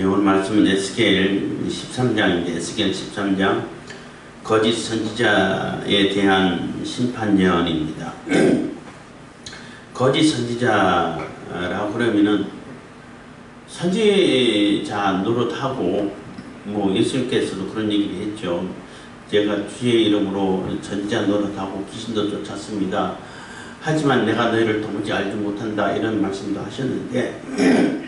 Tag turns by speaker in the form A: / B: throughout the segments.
A: 오늘 말씀은 에스겔 13장인데 에스겔 13장 거짓 선지자에 대한 심판ye언입니다. 거짓 선지자라고 그러면은 선지자 노릇하고 예수님께서도 그런 얘기를 했죠. 제가 주의 이름으로 선지자 노릇하고 귀신도 쫓았습니다. 하지만 내가 너희를 도무지 알지 못한다 이런 말씀도 하셨는데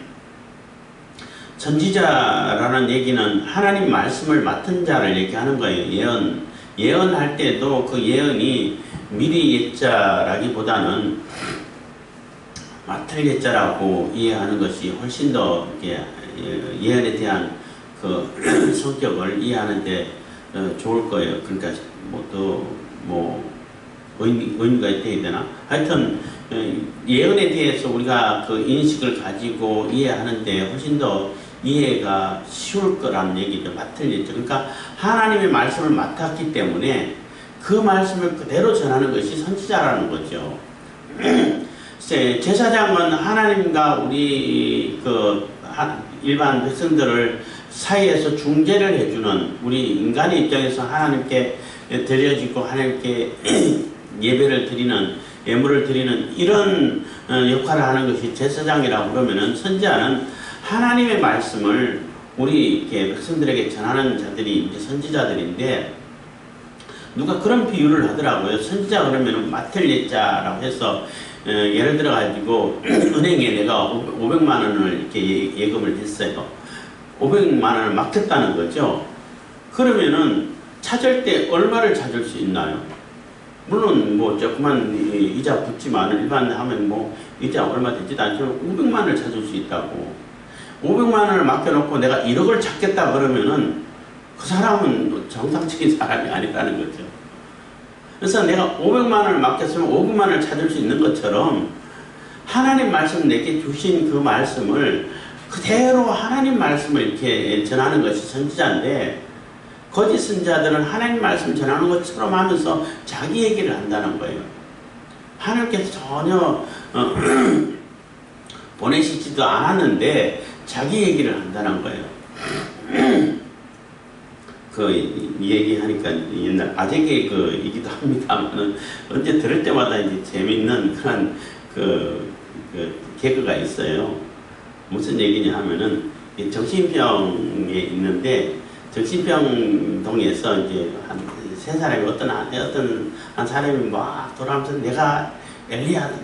A: 선지자라는 얘기는 하나님 말씀을 맡은 자를 얘기하는 거예요. 예언할 때도 그 예언이 미리 예자라기보다는 맡을 예자라고 이해하는 것이 훨씬 더 예언에 대한 그 성격을 이해하는데 좋을 거예요. 그러니까 의미가 있다 해야 되나? 하여튼 예언에 대해서 우리가 그 인식을 가지고 이해하는데 훨씬 더 이해가 쉬울 거라는 얘기죠. 맡을 예죠. 그러니까 하나님의 말씀을 맡았기 때문에 그 말씀을 그대로 전하는 것이 선지자라는 거죠. 제사장은 하나님과 우리 일반 백성들을 사이에서 중재를 해주는, 우리 인간의 입장에서 하나님께 드려지고 하나님께 예배를 드리는, 예물을 드리는 이런 역할을 하는 것이 제사장이라고 그러면은, 선지자는 하나님의 말씀을 우리 백성들에게 전하는 자들이 이제 선지자들인데, 누가 그런 비유를 하더라고요. 선지자 그러면은 맡을 예자라고 해서 예를 들어 가지고 은행에 내가 500만 원을 이렇게 예금을 했어요. 500만 원을 맡겼다는 거죠. 그러면은 찾을 때 얼마를 찾을 수 있나요? 물론 조그만 이자 붙지만 일반 하면 이자 얼마 되지도 않지만 500만 원을 찾을 수 있다고. 500만 원을 맡겨놓고 내가 1억을 찾겠다 그러면은 그 사람은 정상적인 사람이 아니라는 거죠. 그래서 내가 500만 원을 맡겼으면 500만 원을 찾을 수 있는 것처럼 하나님 말씀 내게 주신 그 말씀을 그대로 하나님 말씀을 이렇게 전하는 것이 선지자인데, 거짓 선지자들은 하나님 말씀 전하는 것처럼 하면서 자기 얘기를 한다는 거예요. 하나님께서 전혀 보내시지도 않았는데 자기 얘기를 한다는 거예요. 얘기하니까 옛날 아재개 이기도 합니다만은 언제 들을 때마다 이제 재밌는 그런 개그가 있어요. 무슨 얘기냐 하면은 정신병에 있는데 정신병동에서 이제 한 세 사람이 어떤 한 사람이 막 돌아가면서 내가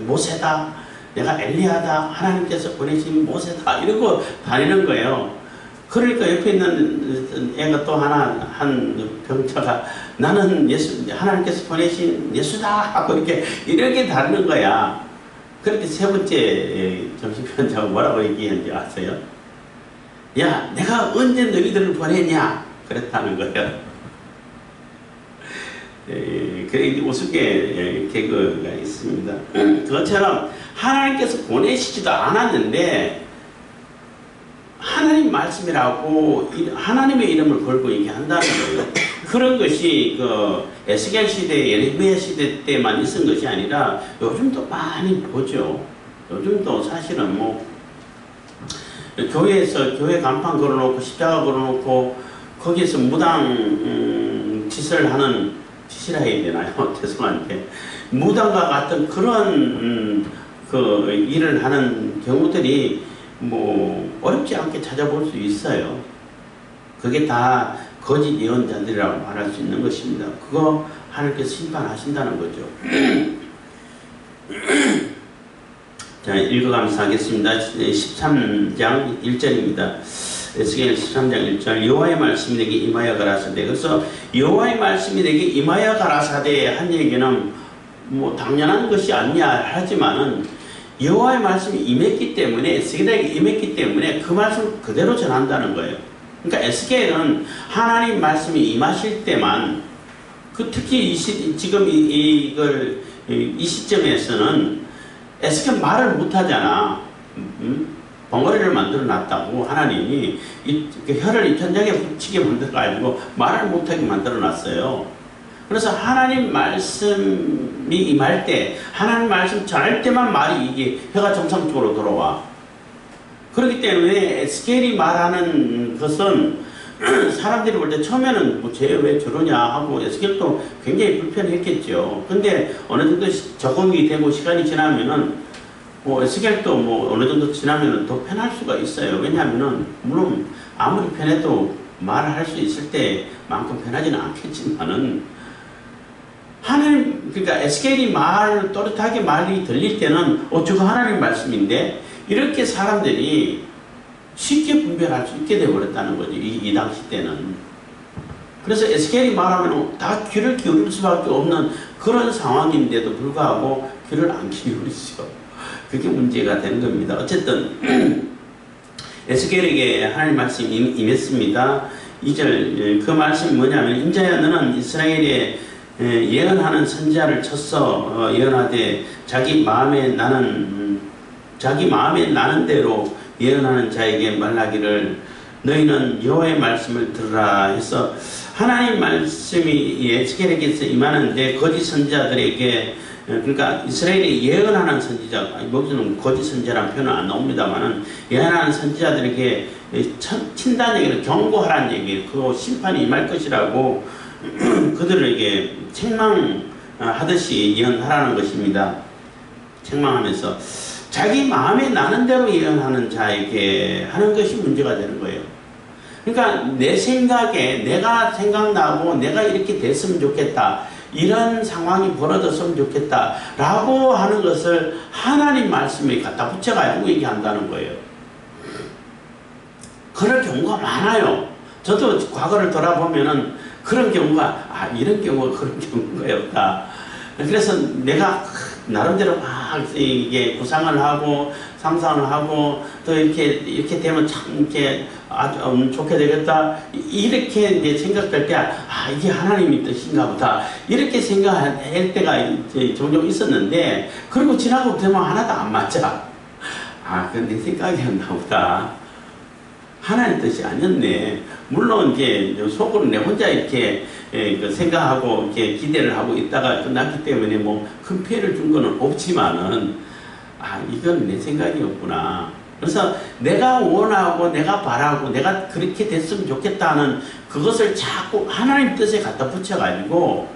A: 모세다, 내가 엘리야다, 하나님께서 보내신 모세다 이러고 다니는 거예요. 그러니까 옆에 있는 애가 또 한 병자가 나는 하나님께서 보내신 예수다 하고 이렇게 다루는 거야. 그렇게 세 번째 정신병자가 뭐라고 얘기했는지 아세요? 야, 내가 언제 너희들을 보냈냐? 그랬다는 거예요. 그래 우스개 개그가 있습니다. 그것처럼 하나님께서 보내시지도 않았는데 하나님 말씀이라고 하나님의 이름을 걸고 얘기한다는 거예요. 그런 것이 에스겔 시대, 예레미야 시대 때만 있은 것이 아니라 요즘도 많이 보죠. 요즘도 사실은 교회에서 교회 간판 걸어놓고 십자가 걸어놓고 거기에서 무당 짓을 하는, 짓이라 해야 되나요? 죄송한데 무당과 같은 그런 일을 하는 경우들이 어렵지 않게 찾아볼 수 있어요. 그게 다 거짓 예언자들이라고 말할 수 있는 것입니다. 그거 하나님께서 심판하신다는 거죠. 자, 읽어가면서 하겠습니다. 13장 1절입니다. 에스겔 13장 1절. 여호와의 말씀이 내게 임하여 가라사대. 그래서 여호와의 말씀이 내게 임하여 가라사대 한 얘기는 당연한 것이 아니야 하지만은 여호와의 말씀이 임했기 때문에, 에스겔에게 임했기 때문에 그 말씀을 그대로 전한다는 거예요. 그러니까 에스겔은 하나님 말씀이 임하실 때만, 특히 지금 이 시점에서는 에스겔 말을 못하잖아. 벙어리를 만들어 놨다고 하나님이 혀를 이 천장에 붙이게 만들어가지고 말을 못하게 만들어 놨어요. 그래서 하나님 말씀이 임할 때, 하나님 말씀 전할 때만 말이 혀가 정상적으로 돌아와. 그렇기 때문에 에스겔이 말하는 것은 사람들이 볼 때 처음에는 뭐 쟤 왜 저러냐 하고 에스겔도 굉장히 불편했겠죠. 근데 어느 정도 적응이 되고 시간이 지나면은 뭐 에스겔도 뭐 어느 정도 지나면은 더 편할 수가 있어요. 왜냐하면은 물론 아무리 편해도 말을 할 수 있을 때만큼 편하지는 않겠지만은 하나님, 그러니까 에스겔이 또렷하게 말이 들릴 때는 저거 하나님 말씀인데 이렇게 사람들이 쉽게 분별할 수 있게 되어버렸다는 거죠. 이 당시 때는. 그래서 에스겔이 말하면 다 귀를 기울일 수밖에 없는 그런 상황인데도 불구하고 귀를 안 기울이죠. 그게 문제가 되는 겁니다. 어쨌든 에스겔에게 하나님 말씀이 임했습니다. 2절 그 말씀이 뭐냐면 인자야 너는 이스라엘에 예언하는 선지자를 쳤어 예언하되 자기 마음에 나는 대로 예언하는 자에게 말하기를 너희는 여호와의 말씀을 들으라 해서 하나님 말씀이 에스겔에게서 임하는데 거짓 선지자들에게 그러니까 이스라엘이 예언하는 선지자 여기서는 거짓 선지자라는 표현은 안 나옵니다만은 예언하는 선지자들에게 친다는 얘기를 경고하라는 얘기예요. 그 심판이 임할 것이라고 그들에게 책망하듯이 예언하라는 것입니다. 책망하면서 자기 마음에 나는 대로 예언하는 자에게 하는 것이 문제가 되는 거예요. 그러니까 내 생각에 내가 생각나고 내가 이렇게 됐으면 좋겠다. 이런 상황이 벌어졌으면 좋겠다. 라고 하는 것을 하나님 말씀에 갖다 붙여가지고 얘기한다는 거예요. 그럴 경우가 많아요. 저도 과거를 돌아보면은 그런 경우가 이런 경우가 그런 경우가 없다. 그래서 내가 나름대로 막 이게 구상을 하고 상상을 하고 또 이렇게 되면 참 이렇게 아주 좋게 되겠다. 이렇게 이제 생각될 때 이게 하나님의 뜻인가 보다. 이렇게 생각할 때가 종종 있었는데 그리고 지나고 되면 하나도 안 맞아. 그건 내 생각이었나 보다. 하나님 뜻이 아니었네. 물론 이제 속으로 내 혼자 이렇게 생각하고 이렇게 기대를 하고 있다가 끝났기 때문에 뭐 큰 피해를 준 거는 없지만은 이건 내 생각이었구나. 그래서 내가 원하고 내가 바라고 내가 그렇게 됐으면 좋겠다는 그것을 자꾸 하나님 뜻에 갖다 붙여가지고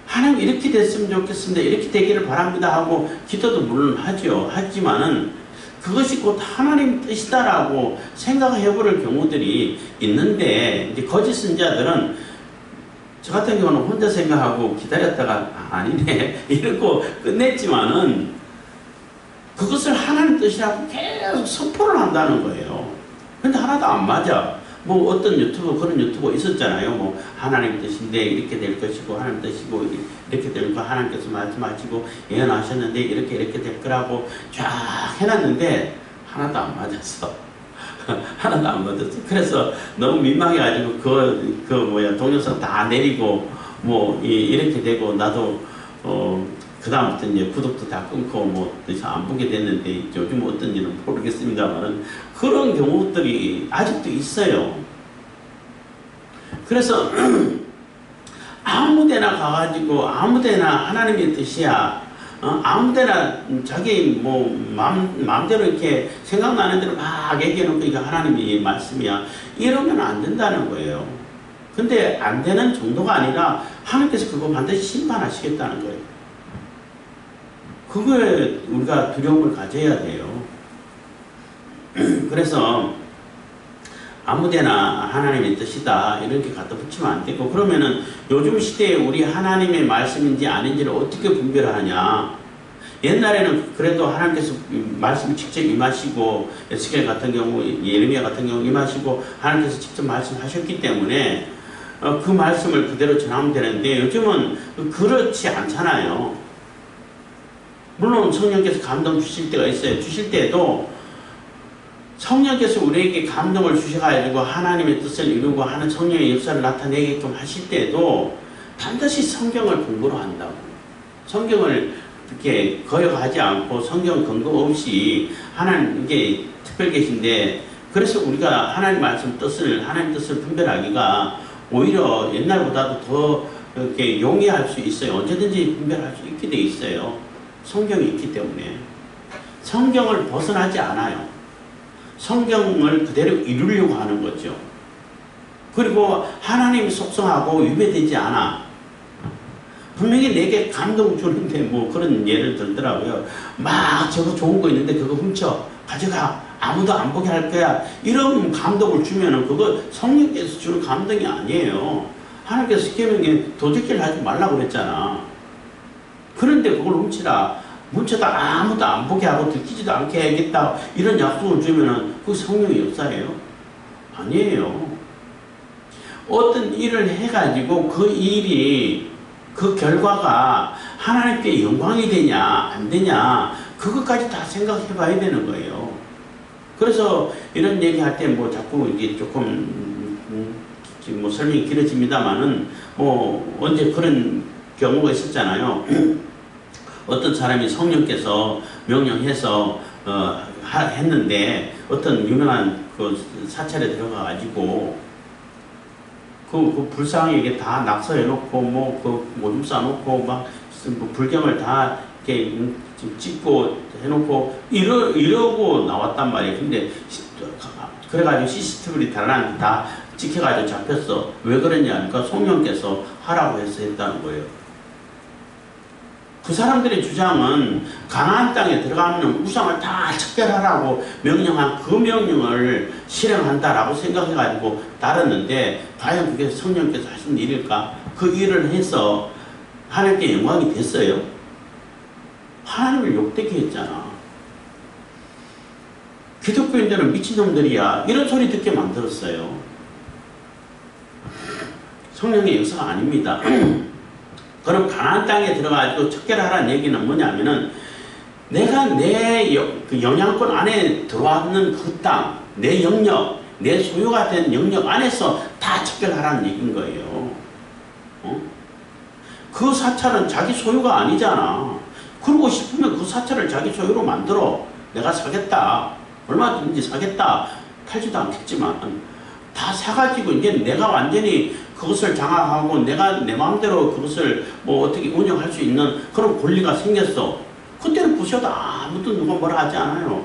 A: 하나님 이렇게 됐으면 좋겠습니다. 이렇게 되기를 바랍니다 하고 기도도 물론 하죠. 하지만은 그것이 곧 하나님 뜻이다라고 생각해버릴 경우들이 있는데 이제 거짓 선지자들은 저 같은 경우는 혼자 생각하고 기다렸다가 아니네 이러고 끝냈지만은 그것을 하나님 뜻이라고 계속 선포를 한다는 거예요. 근데 하나도 안 맞아. 뭐 어떤 그런 유튜버 있었잖아요. 뭐 하나님 뜻인데 이렇게 될 것이고 하나님 뜻이고 이렇게 될 거 하나님께서 말씀하시고 예언하셨는데 이렇게 될 거라고 쫙 해놨는데 하나도 안 맞았어. 하나도 안 맞았어. 그래서 너무 민망해가지고 동영상 다 내리고 뭐 이렇게 되고 나도 그 다음부터 이제 구독도 다 끊고 뭐 더 이상 안 보게 됐는데 요즘 어떤지는 모르겠습니다만은 그런 경우들이 아직도 있어요. 그래서 아무데나 가가지고 아무데나 하나님의 뜻이야. 아무데나 자기 마음대로 이렇게 생각나는 대로 막 얘기해놓고 이게 하나님의 말씀이야. 이러면 안 된다는 거예요. 근데 안 되는 정도가 아니라 하나님께서 그거 반드시 심판하시겠다는 거예요. 그거에 우리가 두려움을 가져야 돼요. 그래서 아무데나 하나님의 뜻이다 이렇게 갖다 붙이면 안 되고 그러면은 요즘 시대에 우리 하나님의 말씀인지 아닌지를 어떻게 분별하냐. 옛날에는 그래도 하나님께서 말씀을 직접 임하시고 에스겔 같은 경우 예레미야 같은 경우 임하시고 하나님께서 직접 말씀하셨기 때문에 그 말씀을 그대로 전하면 되는데 요즘은 그렇지 않잖아요. 물론 성령께서 감동 주실 때가 있어요. 주실 때도 성령께서 우리에게 감동을 주셔가지고 하나님의 뜻을 이루고 하는 성령의 역사를 나타내게끔 하실 때도 반드시 성경을 근거로 한다고. 성경을 이렇게 거역하지 않고 성경 근거 없이 하나님 이게 특별 계신데 그래서 우리가 하나님 말씀 뜻을 하나님 뜻을 분별하기가 오히려 옛날보다도 더 이렇게 용이할 수 있어요. 언제든지 분별할 수 있게 돼 있어요. 성경이 있기 때문에 성경을 벗어나지 않아요. 성경을 그대로 이루려고 하는 거죠. 그리고 하나님의 속성하고 위배되지 않아. 분명히 내게 감동 주는데 뭐 그런 예를 들더라고요. 막 저거 좋은 거 있는데 그거 훔쳐 가져가, 아무도 안 보게 할 거야, 이런 감동을 주면은 그거 성령께서 주는 감동이 아니에요. 하나님께서 계명에 도적질 하지 말라고 그랬잖아. 그런데 그걸 훔쳐다 아무도 안 보게 하고 들키지도 않게 해야겠다, 이런 약속을 주면은 그게 성령의 역사예요? 아니에요. 어떤 일을 해가지고 그 일이, 그 결과가 하나님께 영광이 되냐 안 되냐, 그것까지 다 생각해 봐야 되는 거예요. 그래서 이런 얘기할 때 뭐 자꾸 이게 조금 뭐 설명이 길어집니다만은, 뭐 언제 그런 경우가 있었잖아요. 어떤 사람이 성령께서 명령해서 했는데 어떤 유명한 그 사찰에 들어가 가지고 그 불상에게 다 낙서해놓고 뭐 그 오줌 싸놓고 막 뭐 불경을 다 이렇게 찍고 해놓고 이러고 나왔단 말이에요. 근데 그래가지고 CCTV를 다 찍혀가지고 잡혔어. 왜 그러냐? 그러니까 성령께서 하라고 해서 했다는 거예요. 그 사람들의 주장은 가나안 땅에 들어가면 우상을 다 척결하라고 명령한 그 명령을 실행한다라고 생각해가지고 따랐는데, 과연 그게 성령께서 하신 일일까? 그 일을 해서 하나님께 영광이 됐어요? 하나님을 욕되게 했잖아. 기독교인들은 미친놈들이야, 이런 소리 듣게 만들었어요. 성령의 역사가 아닙니다. 그럼 가나안 땅에 들어가지고 척결하라는 얘기는 뭐냐면은, 내가 내 그 영향권 안에 들어왔는 그 땅, 내 영역, 내 소유가 된 영역 안에서 다 척결하라는 얘기인 거예요. 그 사찰은 자기 소유가 아니잖아. 그러고 싶으면 그 사찰을 자기 소유로 만들어. 내가 사겠다, 얼마든지 사겠다, 팔지도 않겠지만 다 사가지고 이제 내가 완전히 그것을 장악하고 내가 내 마음대로 그것을 뭐 어떻게 운영할 수 있는 그런 권리가 생겼어. 그때는 부셔도 아무도 누가 뭐라 하지 않아요.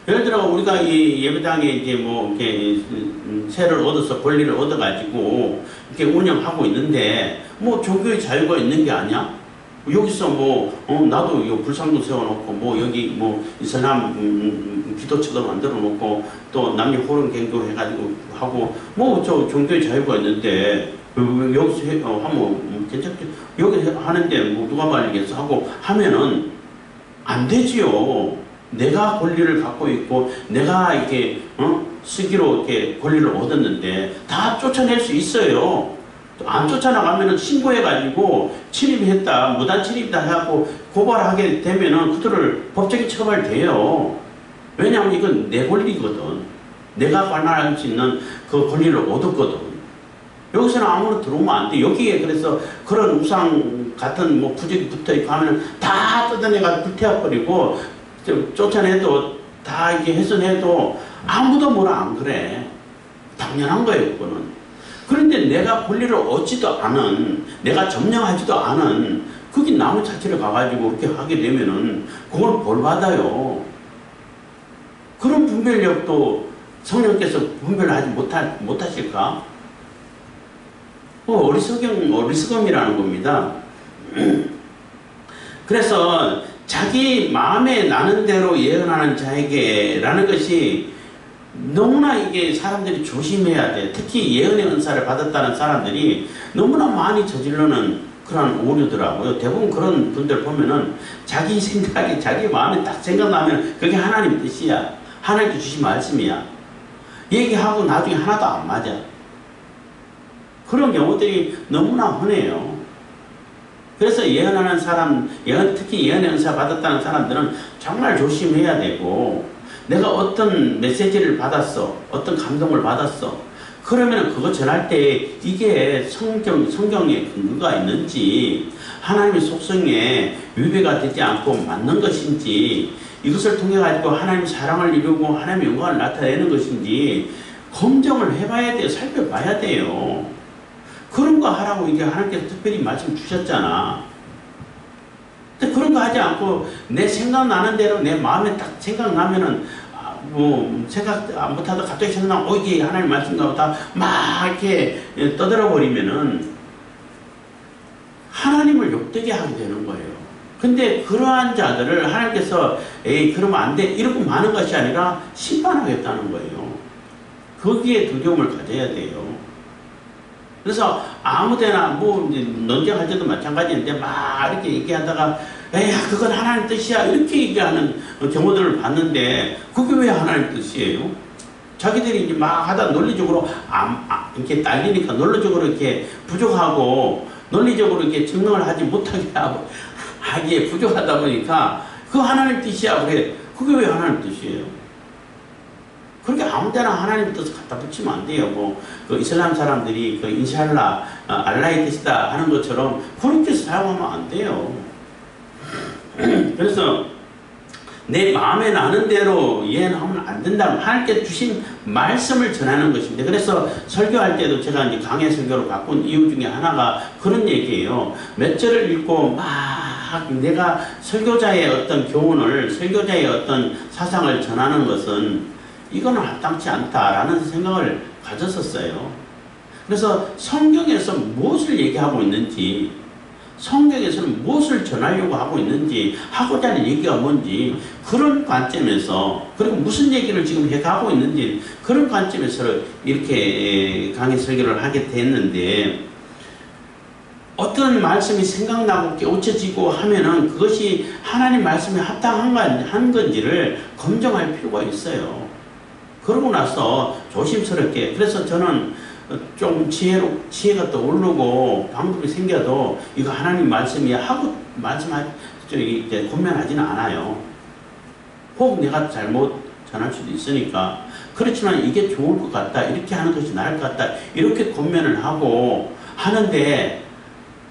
A: 예를 들어 우리가 이 예배당에 이제 뭐 이렇게 세를 얻어서 권리를 얻어가지고 이렇게 운영하고 있는데, 뭐 종교의 자유가 있는 게 아니야? 여기서 나도 요 불상도 세워놓고 뭐 여기 뭐 이슬람 기도처도 만들어 놓고 또 남녀 호른 갱도 해가지고 하고 뭐 저 종교의 자유가 있는데 여기서 하면 괜찮게 여기 하는데 뭐 누가 말리겠어 하고 하면은 안 되지요. 내가 권리를 갖고 있고 내가 이렇게 쓰기로 이렇게 권리를 얻었는데 다 쫓아낼 수 있어요. 안 쫓아나가면은 신고해가지고 침입했다, 무단 침입이다 해갖고 고발하게 되면은 그들을 법적인 처벌 돼요. 왜냐하면 이건 내 권리거든. 내가 관할할 수 있는 그 권리를 얻었거든. 여기서는 아무나 들어오면 안 돼. 여기에 그래서 그런 우상 같은 뭐 부적이 붙어 있고 하면은 다 뜯어내가지고 불태워버리고 쫓아내도 다 이게 훼손해도 아무도 뭐라 안 그래. 당연한 거예요, 그거는. 그런데 내가 권리를 얻지도 않은, 내가 점령하지도 않은 거기 나무 자체를 가가지고 그렇게 하게 되면은 그걸 벌 받아요. 그런 분별력도 성령께서 분별하지 못하실까? 어리석음이라는 겁니다. 그래서 자기 마음에 나는 대로 예언하는 자에게라는 것이 너무나 이게 사람들이 조심해야 돼. 특히 예언의 은사를 받았다는 사람들이 너무나 많이 저지르는 그런 오류더라고요. 대부분 그런 분들 보면은 자기 생각이 자기 마음에 딱 생각나면 그게 하나님 뜻이야. 하나님께 주신 말씀이야. 얘기하고 나중에 하나도 안 맞아. 그런 경우들이 너무나 흔해요. 그래서 예언하는 사람, 특히 예언의 은사 받았다는 사람들은 정말 조심해야 되고, 내가 어떤 메시지를 받았어, 어떤 감동을 받았어, 그러면 그거 전할 때 이게 성경에 근거가 있는지, 하나님의 속성에 위배가 되지 않고 맞는 것인지, 이것을 통해 가지고 하나님의 사랑을 이루고 하나님의 영광을 나타내는 것인지 검증을 해봐야 돼요. 살펴봐야 돼요. 그런 거 하라고 이제 하나님께서 특별히 말씀 주셨잖아. 근데 그런 거 하지 않고 내 생각나는 대로 내 마음에 딱 생각나면은 뭐 생각 못하다 갑자기 생각나면 이게 하나님 말씀인가 보다 막 이렇게 떠들어 버리면은 하나님을 욕되게 하게 되는 거예요. 근데 그러한 자들을 하나님께서 에이 그러면 안 돼 이러고 마는 것이 아니라 심판하겠다는 거예요. 거기에 두려움을 가져야 돼요. 그래서 아무데나 뭐 논쟁할 때도 마찬가지인데 막 이렇게 얘기하다가 에야 그건 하나님 뜻이야 이렇게 얘기하는 경우들을 봤는데 그게 왜 하나님 뜻이에요? 자기들이 이제 막 하다 논리적으로 이렇게 딸리니까 논리적으로 이렇게 부족하고 논리적으로 이렇게 증명을 하지 못하게 하고 하기에 부족하다 보니까 그 하나님 뜻이야 그래. 그게 왜 하나님 뜻이에요? 그렇게 아무데나 하나님 뜻을 갖다 붙이면 안 돼요. 그 이슬람 사람들이 그 인샬라 알라의 뜻이다 하는 것처럼 그렇게 사용하면 안 돼요. 그래서 내 마음에 나는 대로 예언하면 안 된다면 하나님께 주신 말씀을 전하는 것입니다. 그래서 설교할 때도 제가 이제 강해 설교로 바꾼 이유 중에 하나가 그런 얘기예요. 몇 절을 읽고 막 내가 설교자의 어떤 교훈을 설교자의 어떤 사상을 전하는 것은 이거는 합당치 않다라는 생각을 가졌었어요. 그래서 성경에서 무엇을 얘기하고 있는지, 성경에서는 무엇을 전하려고 하고 있는지, 하고자 하는 얘기가 뭔지, 그런 관점에서, 그리고 무슨 얘기를 지금 해가고 있는지, 그런 관점에서 이렇게 강의 설교를 하게 됐는데, 어떤 말씀이 생각나고 깨우쳐지고 하면은 그것이 하나님 말씀에 합당한 건지를 검증할 필요가 있어요. 그러고 나서 조심스럽게, 그래서 저는 좀 지혜가 또 오르고 방법이 생겨도 이거 하나님 말씀이야 하고 이제 권면하지는 않아요. 혹 내가 잘못 전할 수도 있으니까. 그렇지만 이게 좋을 것 같다, 이렇게 하는 것이 나을 것 같다, 이렇게 권면을 하고 하는데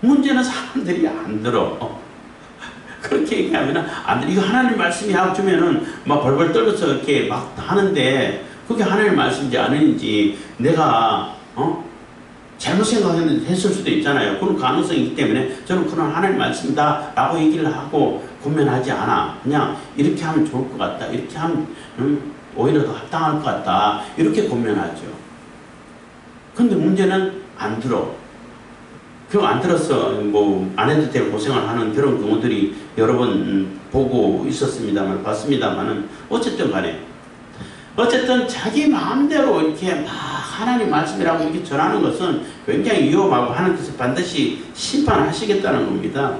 A: 문제는 사람들이 안 들어. 그렇게 얘기하면은 안 돼. 이거 하나님 말씀이 하고 주면은 막 벌벌 떨면서 이렇게 막 하는데 그게 하나님 말씀인지 아닌지 내가 잘못 생각했을 수도 있잖아요. 그런 가능성이 있기 때문에 저는 그런 하나님 말씀이다 라고 얘기를 하고 권면하지 않아. 그냥 이렇게 하면 좋을 것 같다, 이렇게 하면 오히려 더 합당할 것 같다, 이렇게 권면하죠. 근데 문제는 안 들어. 그리고 안 들어서 뭐 안 해도 될 고생을 하는 그런 경우들이 여러 번 보고 있었습니다만, 봤습니다만은 어쨌든 간에 자기 마음대로 이렇게 막 하나님 말씀이라고 이렇게 전하는 것은 굉장히 위험하고 하나님께서 반드시 심판하시겠다는 겁니다.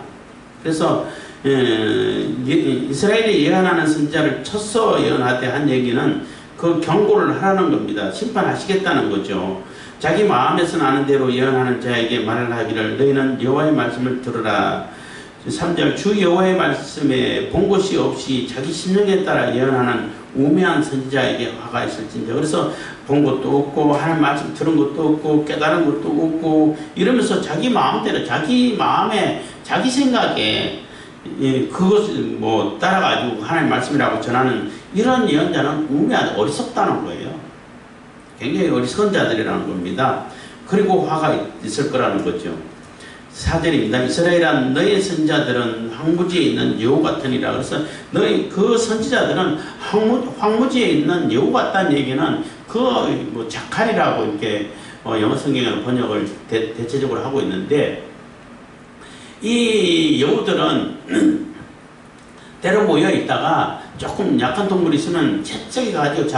A: 그래서 이스라엘이 예언하는 선지자를 쳤어 예언하되 한 얘기는 그 경고를 하라는 겁니다. 심판하시겠다는 거죠. 자기 마음에서 나는 대로 예언하는 자에게 말을 하기를 너희는 여호와의 말씀을 들으라. 3절 주 여호와의 말씀에 본 것이 없이 자기 심령에 따라 예언하는 우매한 선지자에게 화가 있을진저. 그래서 본 것도 없고 하나님 말씀 들은 것도 없고 깨달은 것도 없고 이러면서 자기 마음대로 자기 마음에 자기 생각에 그것을 뭐 따라가지고 하나님 말씀이라고 전하는 이런 예언자는 우매한 어리석다는 거예요. 굉장히 어리석은 자들이라는 겁니다. 그리고 화가 있을 거라는 거죠. 4절입니다. 이스라엘아 너희 선지자들은 황무지에 있는 여우 같으니라. 그래서 너희 그 선지자들은 황무지에 있는 여우 같다는 얘기는 그 뭐 자칼이라고 이렇게 영어 성경으로 번역을 대체적으로 하고 있는데, 이 여우들은 때로 모여 있다가 조금 약한 동물이 있으면 채찍이 가지고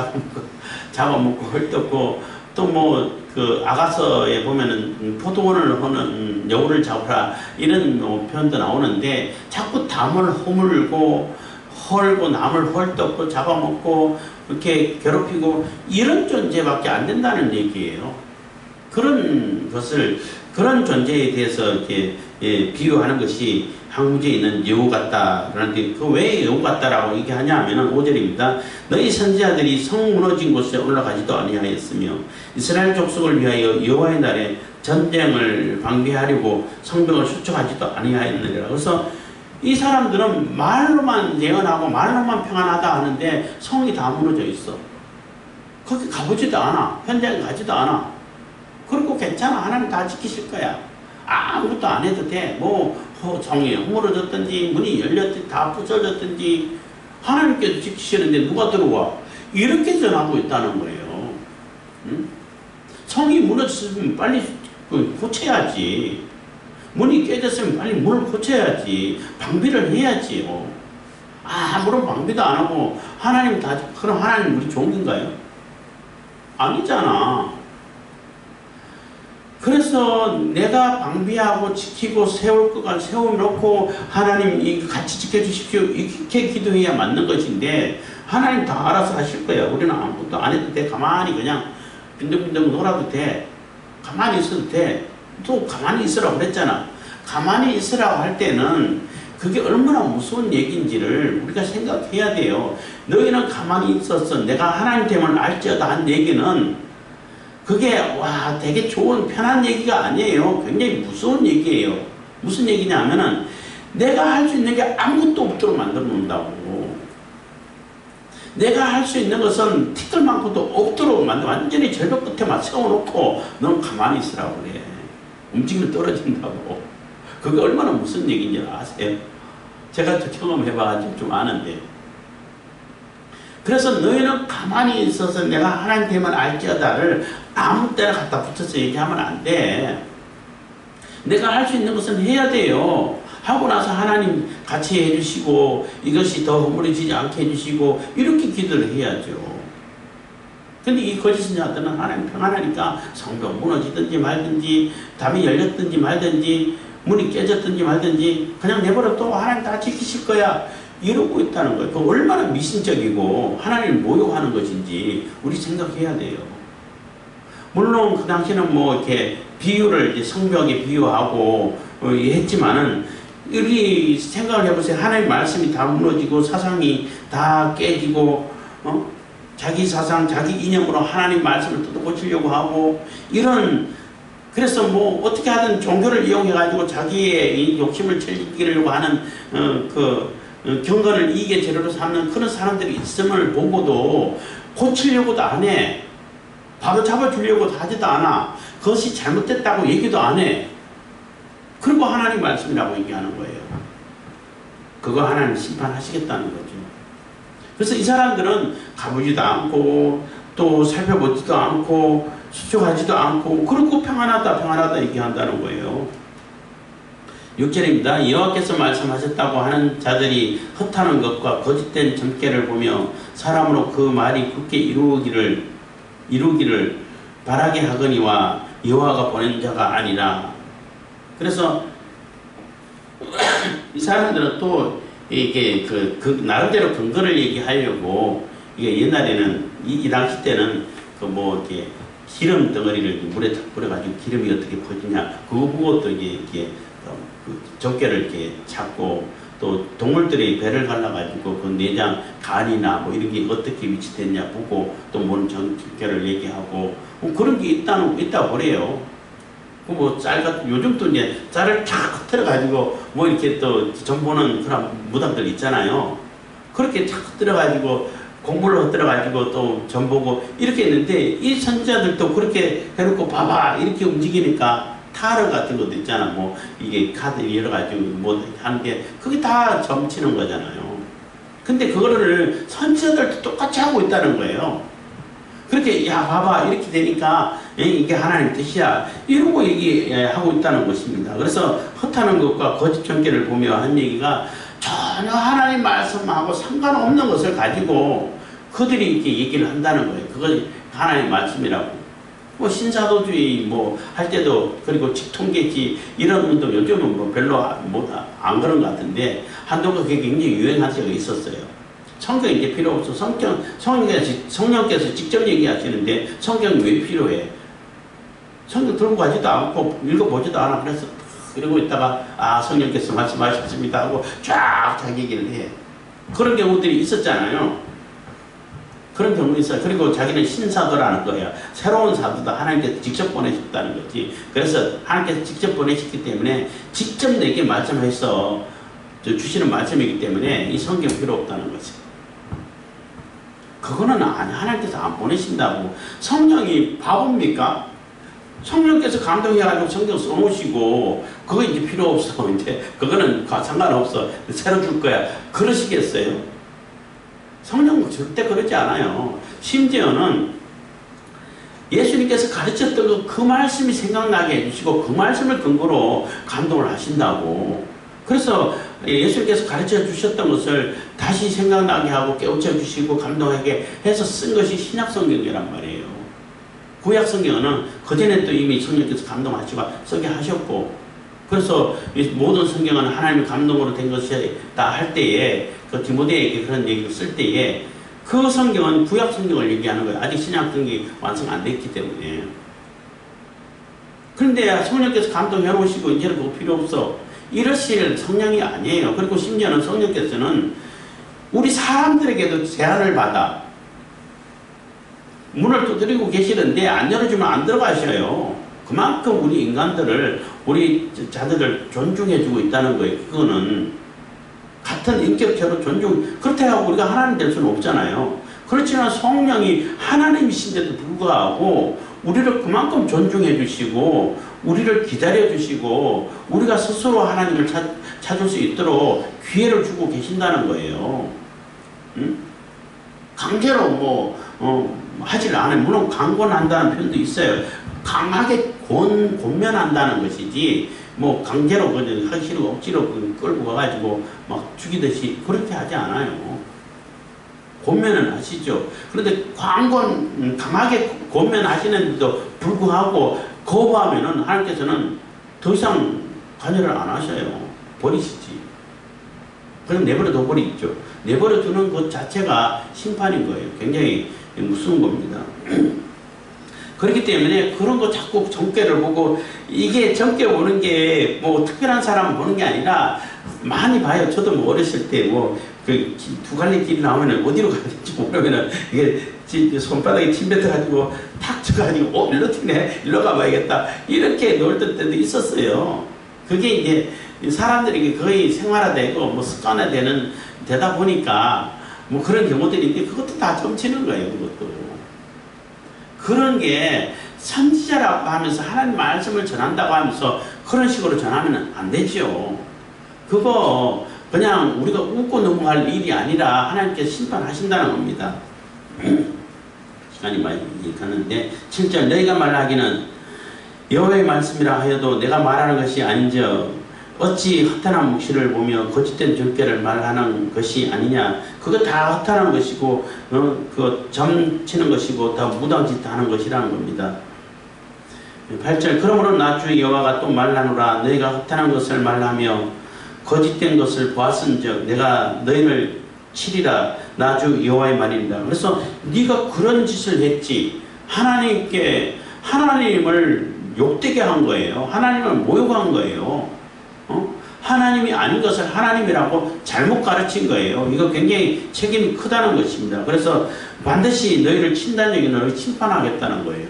A: 잡아먹고 헐떡고, 또 뭐 그 아가서에 보면은 포도원을 하는 여우를 잡으라 이런 표현도 나오는데 자꾸 담을 허물고 헐고 남을 헐떡고 잡아먹고 이렇게 괴롭히고 이런 존재밖에 안 된다는 얘기예요. 그런 존재에 대해서 이렇게 비유하는 것이 황무지에 있는 여우 같다. 그런데 그 왜 여우 같다라고 얘기하냐 하면은 5절입니다. 너희 선지자들이 성 무너진 곳에 올라가지도 아니하였으며 이스라엘 족속을 위하여 여호와의 날에 전쟁을 방비하려고 성벽을 수축하지도 아니하였느니라. 그래서 이 사람들은 말로만 예언하고 말로만 평안하다 하는데 성이 다 무너져 있어. 거기 가보지도 않아. 현장에 가지도 않아. 그리고 괜찮아. 하나님 다 지키실 거야. 아무것도 안 해도 돼. 뭐 성이 허물어졌든지 문이 열렸든지 다 부서졌든지 하나님께서 지키시는데 누가 들어와? 이렇게 전하고 있다는 거예요. 응? 성이 무너졌으면 빨리 고쳐야지. 문이 깨졌으면 빨리 문을 고쳐야지. 방비를 해야지요. 아무런 방비도 안 하고 하나님 다, 그럼 하나님 우리 종인가요? 아니잖아. 그래서 내가 방비하고 지키고 세울 것을 세워놓고 하나님 이거 같이 지켜주십시오. 이렇게 기도해야 맞는 것인데 하나님 다 알아서 하실 거야. 우리는 아무것도 안 해도 돼. 가만히 그냥 빈둥빈둥 놀아도 돼. 가만히 있어도 돼. 또 가만히 있으라고 그랬잖아. 가만히 있으라고 할 때는 그게 얼마나 무서운 얘기인지를 우리가 생각해야 돼요. 너희는 가만히 있었어. 내가 하나님 됨을 알지어다 한 얘기는 그게 와 되게 좋은 편한 얘기가 아니에요. 굉장히 무서운 얘기예요. 무슨 얘기냐면은 내가 할 수 있는 게 아무것도 없도록 만들어 놓는다고. 내가 할 수 있는 것은 티끌만큼도 없도록 만들어 완전히 절벽 끝에만 세워놓고 넌 가만히 있으라고 그래. 움직이면 떨어진다고. 그게 얼마나 무슨 얘기인지 아세요? 제가 경험해봐가지고 좀 아는데. 그래서 너희는 가만히 있어서 내가 하나님 됨을 알지어다를 아무 때나 갖다 붙여서 얘기하면 안 돼. 내가 할 수 있는 것은 해야 돼요. 하고 나서 하나님 같이 해주시고 이것이 더 허물어지지 않게 해주시고 이렇게 기도를 해야죠. 근데 이 거짓선자들은 하나님 평안하니까 성벽 무너지든지 말든지 담이 열렸든지 말든지 문이 깨졌든지 말든지 그냥 내버려 둬. 하나님 다 지키실 거야. 이러고 있다는 거예요. 그 얼마나 미신적이고 하나님을 모욕하는 것인지 우리 생각해야 돼요. 물론 그 당시에는 뭐 이렇게 비유를 이제 성벽에 비유하고 했지만은 우리 생각을 해보세요. 하나님 말씀이 다 무너지고 사상이 다 깨지고 자기 사상, 자기 이념으로 하나님 말씀을 뜯어고치려고 하고 이런 그래서 뭐 어떻게 하든 종교를 이용해가지고 자기의 이 욕심을 즐기려고 하는 경건을 이익의 재료로 삼는 그런 사람들이 있음을 보고도 고치려고도 안 해. 바로 잡아주려고 하지도 않아. 그것이 잘못됐다고 얘기도 안 해. 그리고 하나님 말씀이라고 얘기하는 거예요. 그거 하나님 심판하시겠다는 거죠. 그래서 이 사람들은 가보지도 않고 또 살펴보지도 않고 수축하지도 않고 그렇고 평안하다 얘기한다는 거예요. 6절입니다. 여호와께서 말씀하셨다고 하는 자들이 헛하는 것과 거짓된 점괘를 보며 사람으로 그 말이 굳게 이루기를 바라게 하거니와 여호와가 보낸 자가 아니라. 그래서 이 사람들은 또 이게 그 나름대로 근거를 얘기하려고 이게 옛날에는 이 당시 때는 그 뭐 이렇게 기름 덩어리를 물에 탁 뿌려가지고 기름이 어떻게 퍼지냐 그거 보고 또 이게 그 적개를 이렇게 찾고 또 동물들이 배를 갈라가지고 그 내장 간이나 뭐 이런 게 어떻게 위치됐냐 보고 또 뭔 적개를 얘기하고 뭐 그런 게 있다 그래요. 뭐 요즘 또 이제 짤을 쫙 흩어가지고 뭐 이렇게 또 전보는 그런 무당들 있잖아요. 그렇게 쫙 흩어가지고 공부를 흩어가지고 또 전보고 이렇게 했는데 이 선지자들도 그렇게 해놓고 봐봐 이렇게 움직이니까 타르 같은 것도 있잖아. 뭐 이게 카드 여러 가지 뭐 하는 게 그게 다 점치는 거잖아요. 근데 그거를 선지자들도 똑같이 하고 있다는 거예요. 그렇게 야 봐봐 이렇게 되니까 이게 하나님 뜻이야 이러고 얘기하고 있다는 것입니다. 그래서 헛하는 것과 거짓 점괘를 보며 한 얘기가 전혀 하나님 말씀하고 상관없는 것을 가지고 그들이 이렇게 얘기를 한다는 거예요. 그것이 하나님 말씀이라고. 뭐 신사도주의 뭐 할 때도 그리고 직통계지 이런 운동 요즘은 뭐 별로 안 그런 것 같은데 한동안 그게 굉장히 유행한 적이 있었어요. 성경이 이제 필요 없어. 성령께서 직접 얘기하시는데 성경이 왜 필요해? 성경 들고 가지도 않고 읽어보지도 않아. 그래서 이러고 있다가 성령께서 말씀하셨습니다 하고 쫙 자기 얘기를 해. 그런 경우들이 있었잖아요. 그런 경우 있어요. 그리고 자기는 신사도라는 거예요. 새로운 사도다. 하나님께서 직접 보내셨다는 거지. 그래서 하나님께서 직접 보내셨기 때문에 직접 내게 말씀해서 주시는 말씀이기 때문에 이 성경 필요 없다는 거지. 그거는 하나님께서 안 보내신다고. 성령이 바보입니까? 성령께서 감동해가지고 성경 써놓으시고 그거 이제 필요 없어. 이제 그거는 상관없어. 새로 줄 거야. 그러시겠어요? 성령은 절대 그러지 않아요. 심지어는 예수님께서 가르쳤던 그 말씀이 생각나게 해주시고 그 말씀을 근거로 감동을 하신다고. 그래서 예수님께서 가르쳐 주셨던 것을 다시 생각나게 하고 깨우쳐 주시고 감동하게 해서 쓴 것이 신약성경이란 말이에요. 구약성경은 그전에 또 이미 성령께서 감동하시고 쓰게 하셨고, 그래서 모든 성경은 하나님의 감동으로 된 것이다 할 때에 그 디모데에게 그런 얘기를 쓸 때에 그 성경은 구약 성경을 얘기하는 거예요. 아직 신약 성경이 완성 안 됐기 때문에. 그런데 성령께서 감동해 놓으시고 이제는 그거 필요 없어. 이러실 성령이 아니에요. 그리고 심지어는 성령께서는 우리 사람들에게도 제한을 받아 문을 두드리고 계시는데 안 열어주면 안 들어가셔요. 그만큼 우리 인간들을, 우리 자들을 존중해주고 있다는 거예요. 그거는 같은 인격체로 존중, 그렇다고 우리가 하나님 될 수는 없잖아요. 그렇지만 성령이 하나님이신데도 불구하고 우리를 그만큼 존중해 주시고 우리를 기다려 주시고 우리가 스스로 하나님을 찾을 수 있도록 기회를 주고 계신다는 거예요. 응? 강제로 하질 않아요. 물론 강권한다는 표현도 있어요. 강하게 권면한다는 것이지 강제로 하기 싫고 억지로 끌고 가가지고 막 죽이듯이 그렇게 하지 않아요. 권면은 하시죠. 그런데 강하게 권면하시는데도 불구하고 거부하면은 하나님께서는 더 이상 관여를 안 하셔요. 버리시지. 그냥 내버려 둬버리죠. 내버려 두는 것 자체가 심판인 거예요. 굉장히 무서운 겁니다. 그렇기 때문에 그런 거 자꾸 정죄를 보고, 이게 정죄 보는 게 특별한 사람 보는 게 아니라 많이 봐요. 저도 어렸을 때 그 두 갈래 길이 나오면 어디로 가야 될지 모르면은 이게 손바닥에 침 뱉어가지고 탁 쳐가지고 일로 튀네, 일로 가봐야겠다, 이렇게 놀던 때도 있었어요. 그게 이제 사람들이 거의 생활화되고 습관화되는 되다 보니까 그런 경우들이 있는데 그것도 다 점치는 거예요. 그것도. 그런 게 선지자라고 하면서 하나님 말씀을 전한다고 하면서 그런 식으로 전하면 안 되죠. 그거 그냥 우리가 웃고 넘어갈 일이 아니라 하나님께서 심판하신다는 겁니다. 시간이 많이 가는데 7절, 너희가 말하기는 여호와의 말씀이라 하여도 내가 말하는 것이 아닌저 어찌 허탄한 묵시를 보며 거짓된 절개를 말하는 것이 아니냐. 그거 다 허탄한 것이고 그 점치는 것이고 다 무당짓 하는 것이라는 겁니다. 8절, 그러므로 나 주 여호와가 또 말하노라. 너희가 허탄한 것을 말하며 거짓된 것을 보았은즉 내가 너희를 치리라. 나 주 여호와의 말입니다. 그래서 네가 그런 짓을 했지. 하나님을 욕되게 한 거예요. 하나님을 모욕한 거예요. 하나님이 아닌 것을 하나님이라고 잘못 가르친 거예요. 이거 굉장히 책임이 크다는 것입니다. 그래서 반드시 너희를 친다는 얘기는 너희를 심판하겠다는 거예요.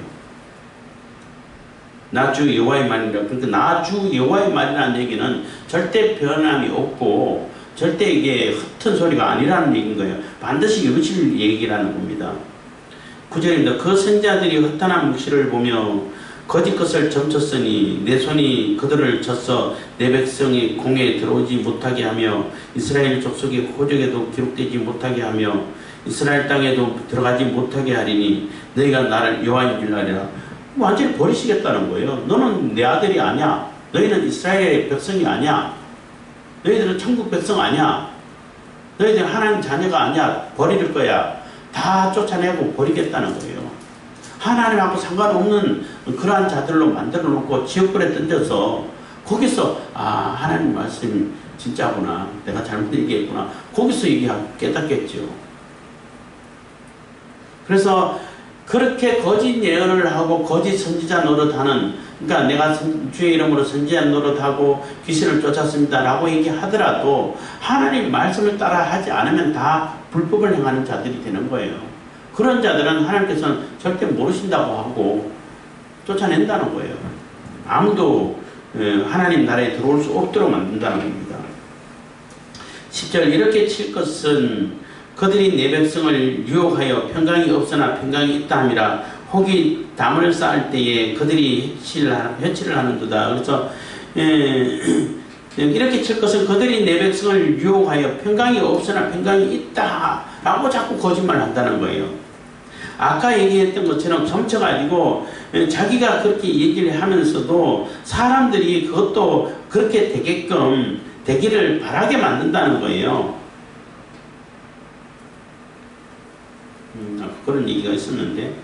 A: 나 주 여호와의 말이라. 그러니까 나 주 여호와의 말이라는 얘기는 절대 변함이 없고 절대 이게 흩은 소리가 아니라는 얘기인 거예요. 반드시 이루실 얘기라는 겁니다. 9절입니다. 그 선자들이 허탄한 묵시를 보며 거짓 것을 점쳤으니 내 손이 그들을 쳤어 내 백성이 공에 들어오지 못하게 하며 이스라엘 족속의 호적에도 기록되지 못하게 하며 이스라엘 땅에도 들어가지 못하게 하리니 너희가 나를 여호와인 줄 알리라. 완전히 버리시겠다는 거예요. 너는 내 아들이 아니야. 너희는 이스라엘의 백성이 아니야. 너희들은 천국 백성 아니야. 너희들은 하나님 자녀가 아니야. 버릴 거야. 다 쫓아내고 버리겠다는 거예요. 하나님하고 상관없는 그러한 자들로 만들어 놓고 지옥불에 던져서 거기서 하나님 말씀이 진짜구나, 내가 잘못 얘기했구나, 거기서 깨닫겠죠. 그래서 그렇게 거짓 예언을 하고 거짓 선지자 노릇하는, 그러니까 내가 주의 이름으로 선지자 노릇하고 귀신을 쫓았습니다 라고 얘기하더라도 하나님 말씀을 따라 하지 않으면 다 불법을 행하는 자들이 되는 거예요. 그런 자들은 하나님께서는 절대 모르신다고 하고 쫓아낸다는 거예요. 아무도 하나님 나라에 들어올 수 없도록 만든다는 겁니다. 10절, 이렇게 칠 것은 그들이 내 백성을 유혹하여 평강이 없으나 평강이 있다 함이라. 혹이 담을 쌓을 때에 그들이 해치를 하는도다. 그래서 이렇게 칠 것은 그들이 내 백성을 유혹하여 평강이 없으나 평강이 있다 라고 자꾸 거짓말을 한다는 거예요. 아까 얘기했던 것처럼 점쳐가지고 자기가 그렇게 얘기를 하면서도 사람들이 그것도 그렇게 되게끔 되기를 바라게 만든다는 거예요. 그런 얘기가 있었는데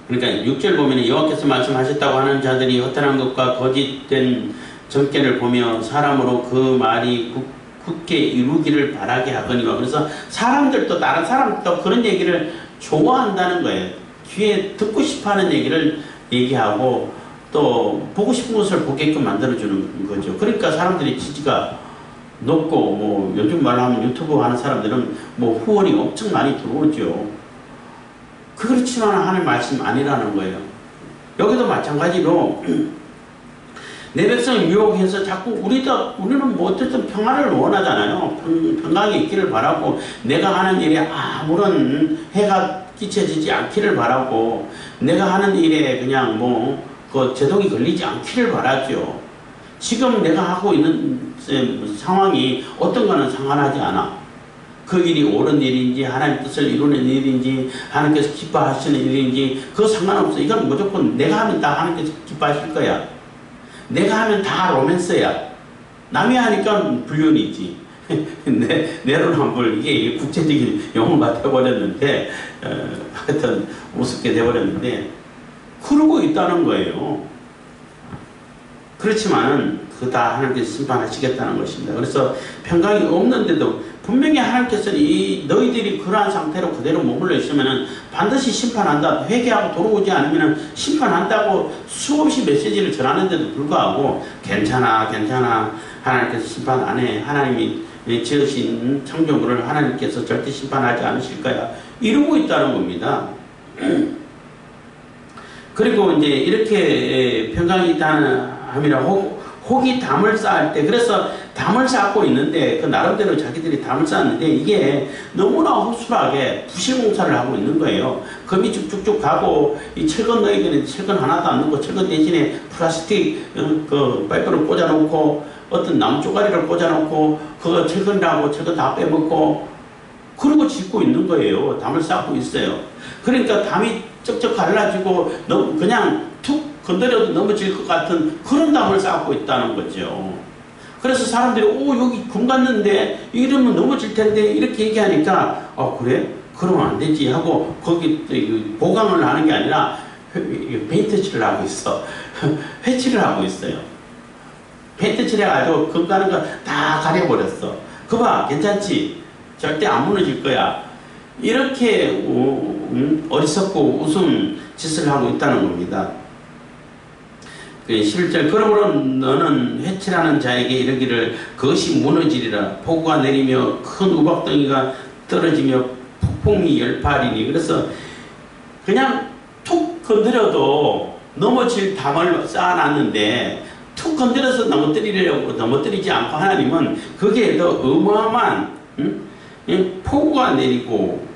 A: 그러니까 6절 보면 여호와께서 말씀하셨다고 하는 자들이 허탄한 것과 거짓된 정죄를 보며 사람으로 그 말이 굳게 이루기를 바라게 하거니와. 그래서 사람들도 다른 사람도 그런 얘기를 좋아한다는 거예요. 귀에 듣고 싶어하는 얘기를 얘기하고 또 보고 싶은 것을 보게끔 만들어주는 거죠. 그러니까 사람들이 지지가 높고 뭐 요즘 말로 하면 유튜브 하는 사람들은 뭐 후원이 엄청 많이 들어오죠. 그렇지만 하는 말씀 아니라는 거예요. 여기도 마찬가지로 내 백성을 유혹해서 자꾸 우리는 뭐 어쨌든 평화를 원하잖아요. 평강이 있기를 바라고 내가 하는 일에 아무런 해가 끼쳐지지 않기를 바라고 내가 하는 일에 그냥 뭐 그 제동이 걸리지 않기를 바라죠. 지금 내가 하고 있는 상황이 어떤 거는 상관하지 않아. 그 일이 옳은 일인지 하나님 뜻을 이루는 일인지 하나님께서 기뻐하시는 일인지 그거 상관없어. 이건 무조건 내가 하면 다 하나님께서 기뻐하실 거야. 내가 하면 다 로맨스야. 남이 하니까 불륜이지. 내로남불 이게 국제적인 용어가 돼버렸는데 하여튼 우습게 돼버렸는데 그러고 있다는 거예요. 그렇지만은 그 다 하나님께서 심판하시겠다는 것입니다. 그래서 평강이 없는데도 분명히 하나님께서는 너희들이 그러한 상태로 그대로 머물러 있으면은 반드시 심판한다. 회개하고 돌아오지 않으면은 심판한다고 수없이 메시지를 전하는데도 불구하고 괜찮아 하나님께서 심판 안 해. 하나님이 지으신 창조물을 하나님께서 절대 심판하지 않으실 거야. 이러고 있다는 겁니다. 그리고 이제 이렇게 평강이 있다는 함이라 혹이 담을 쌓을 때 그래서 담을 쌓고 있는데 그 나름대로 자기들이 담을 쌓았는데 이게 너무나 허술하게 부실공사를 하고 있는 거예요. 금이 쭉쭉쭉 가고 이 철근 너희들은 철근 하나도 안 넣고 철근 대신에 플라스틱 그 파이프를 꽂아놓고 어떤 나무 쪼가리를 꽂아놓고 그거 철근이라고 철근 다 빼먹고 그러고 짓고 있는 거예요. 담을 쌓고 있어요. 그러니까 담이 쩍쩍 갈라지고 그냥 툭 건드려도 넘어질 것 같은 그런 담을 쌓고 있다는 거죠. 그래서 사람들이 여기 금 갔는데 이러면 넘어질 텐데 이렇게 얘기하니까 그래? 그러면 안 되지 하고 거기 보강을 하는 게 아니라 페인트칠을 하고 있어. 회칠을 하고 있어요. 페인트칠 해가지고 금 가는 거 다 가려버렸어. 그봐 괜찮지? 절대 안 무너질 거야. 이렇게 어리석고 우스운 짓을 하고 있다는 겁니다. 11절 그러므로 너는 회칠하는 자에게 이르기를 그것이 무너지리라. 폭우가 내리며 큰 우박덩이가 떨어지며 폭풍이 열파하리니. 그래서 그냥 툭 건드려도 넘어질 담을 쌓아놨는데 툭 건드려서 넘어뜨리지 않고 하나님은 그게 더 어마어마한 폭우가 내리고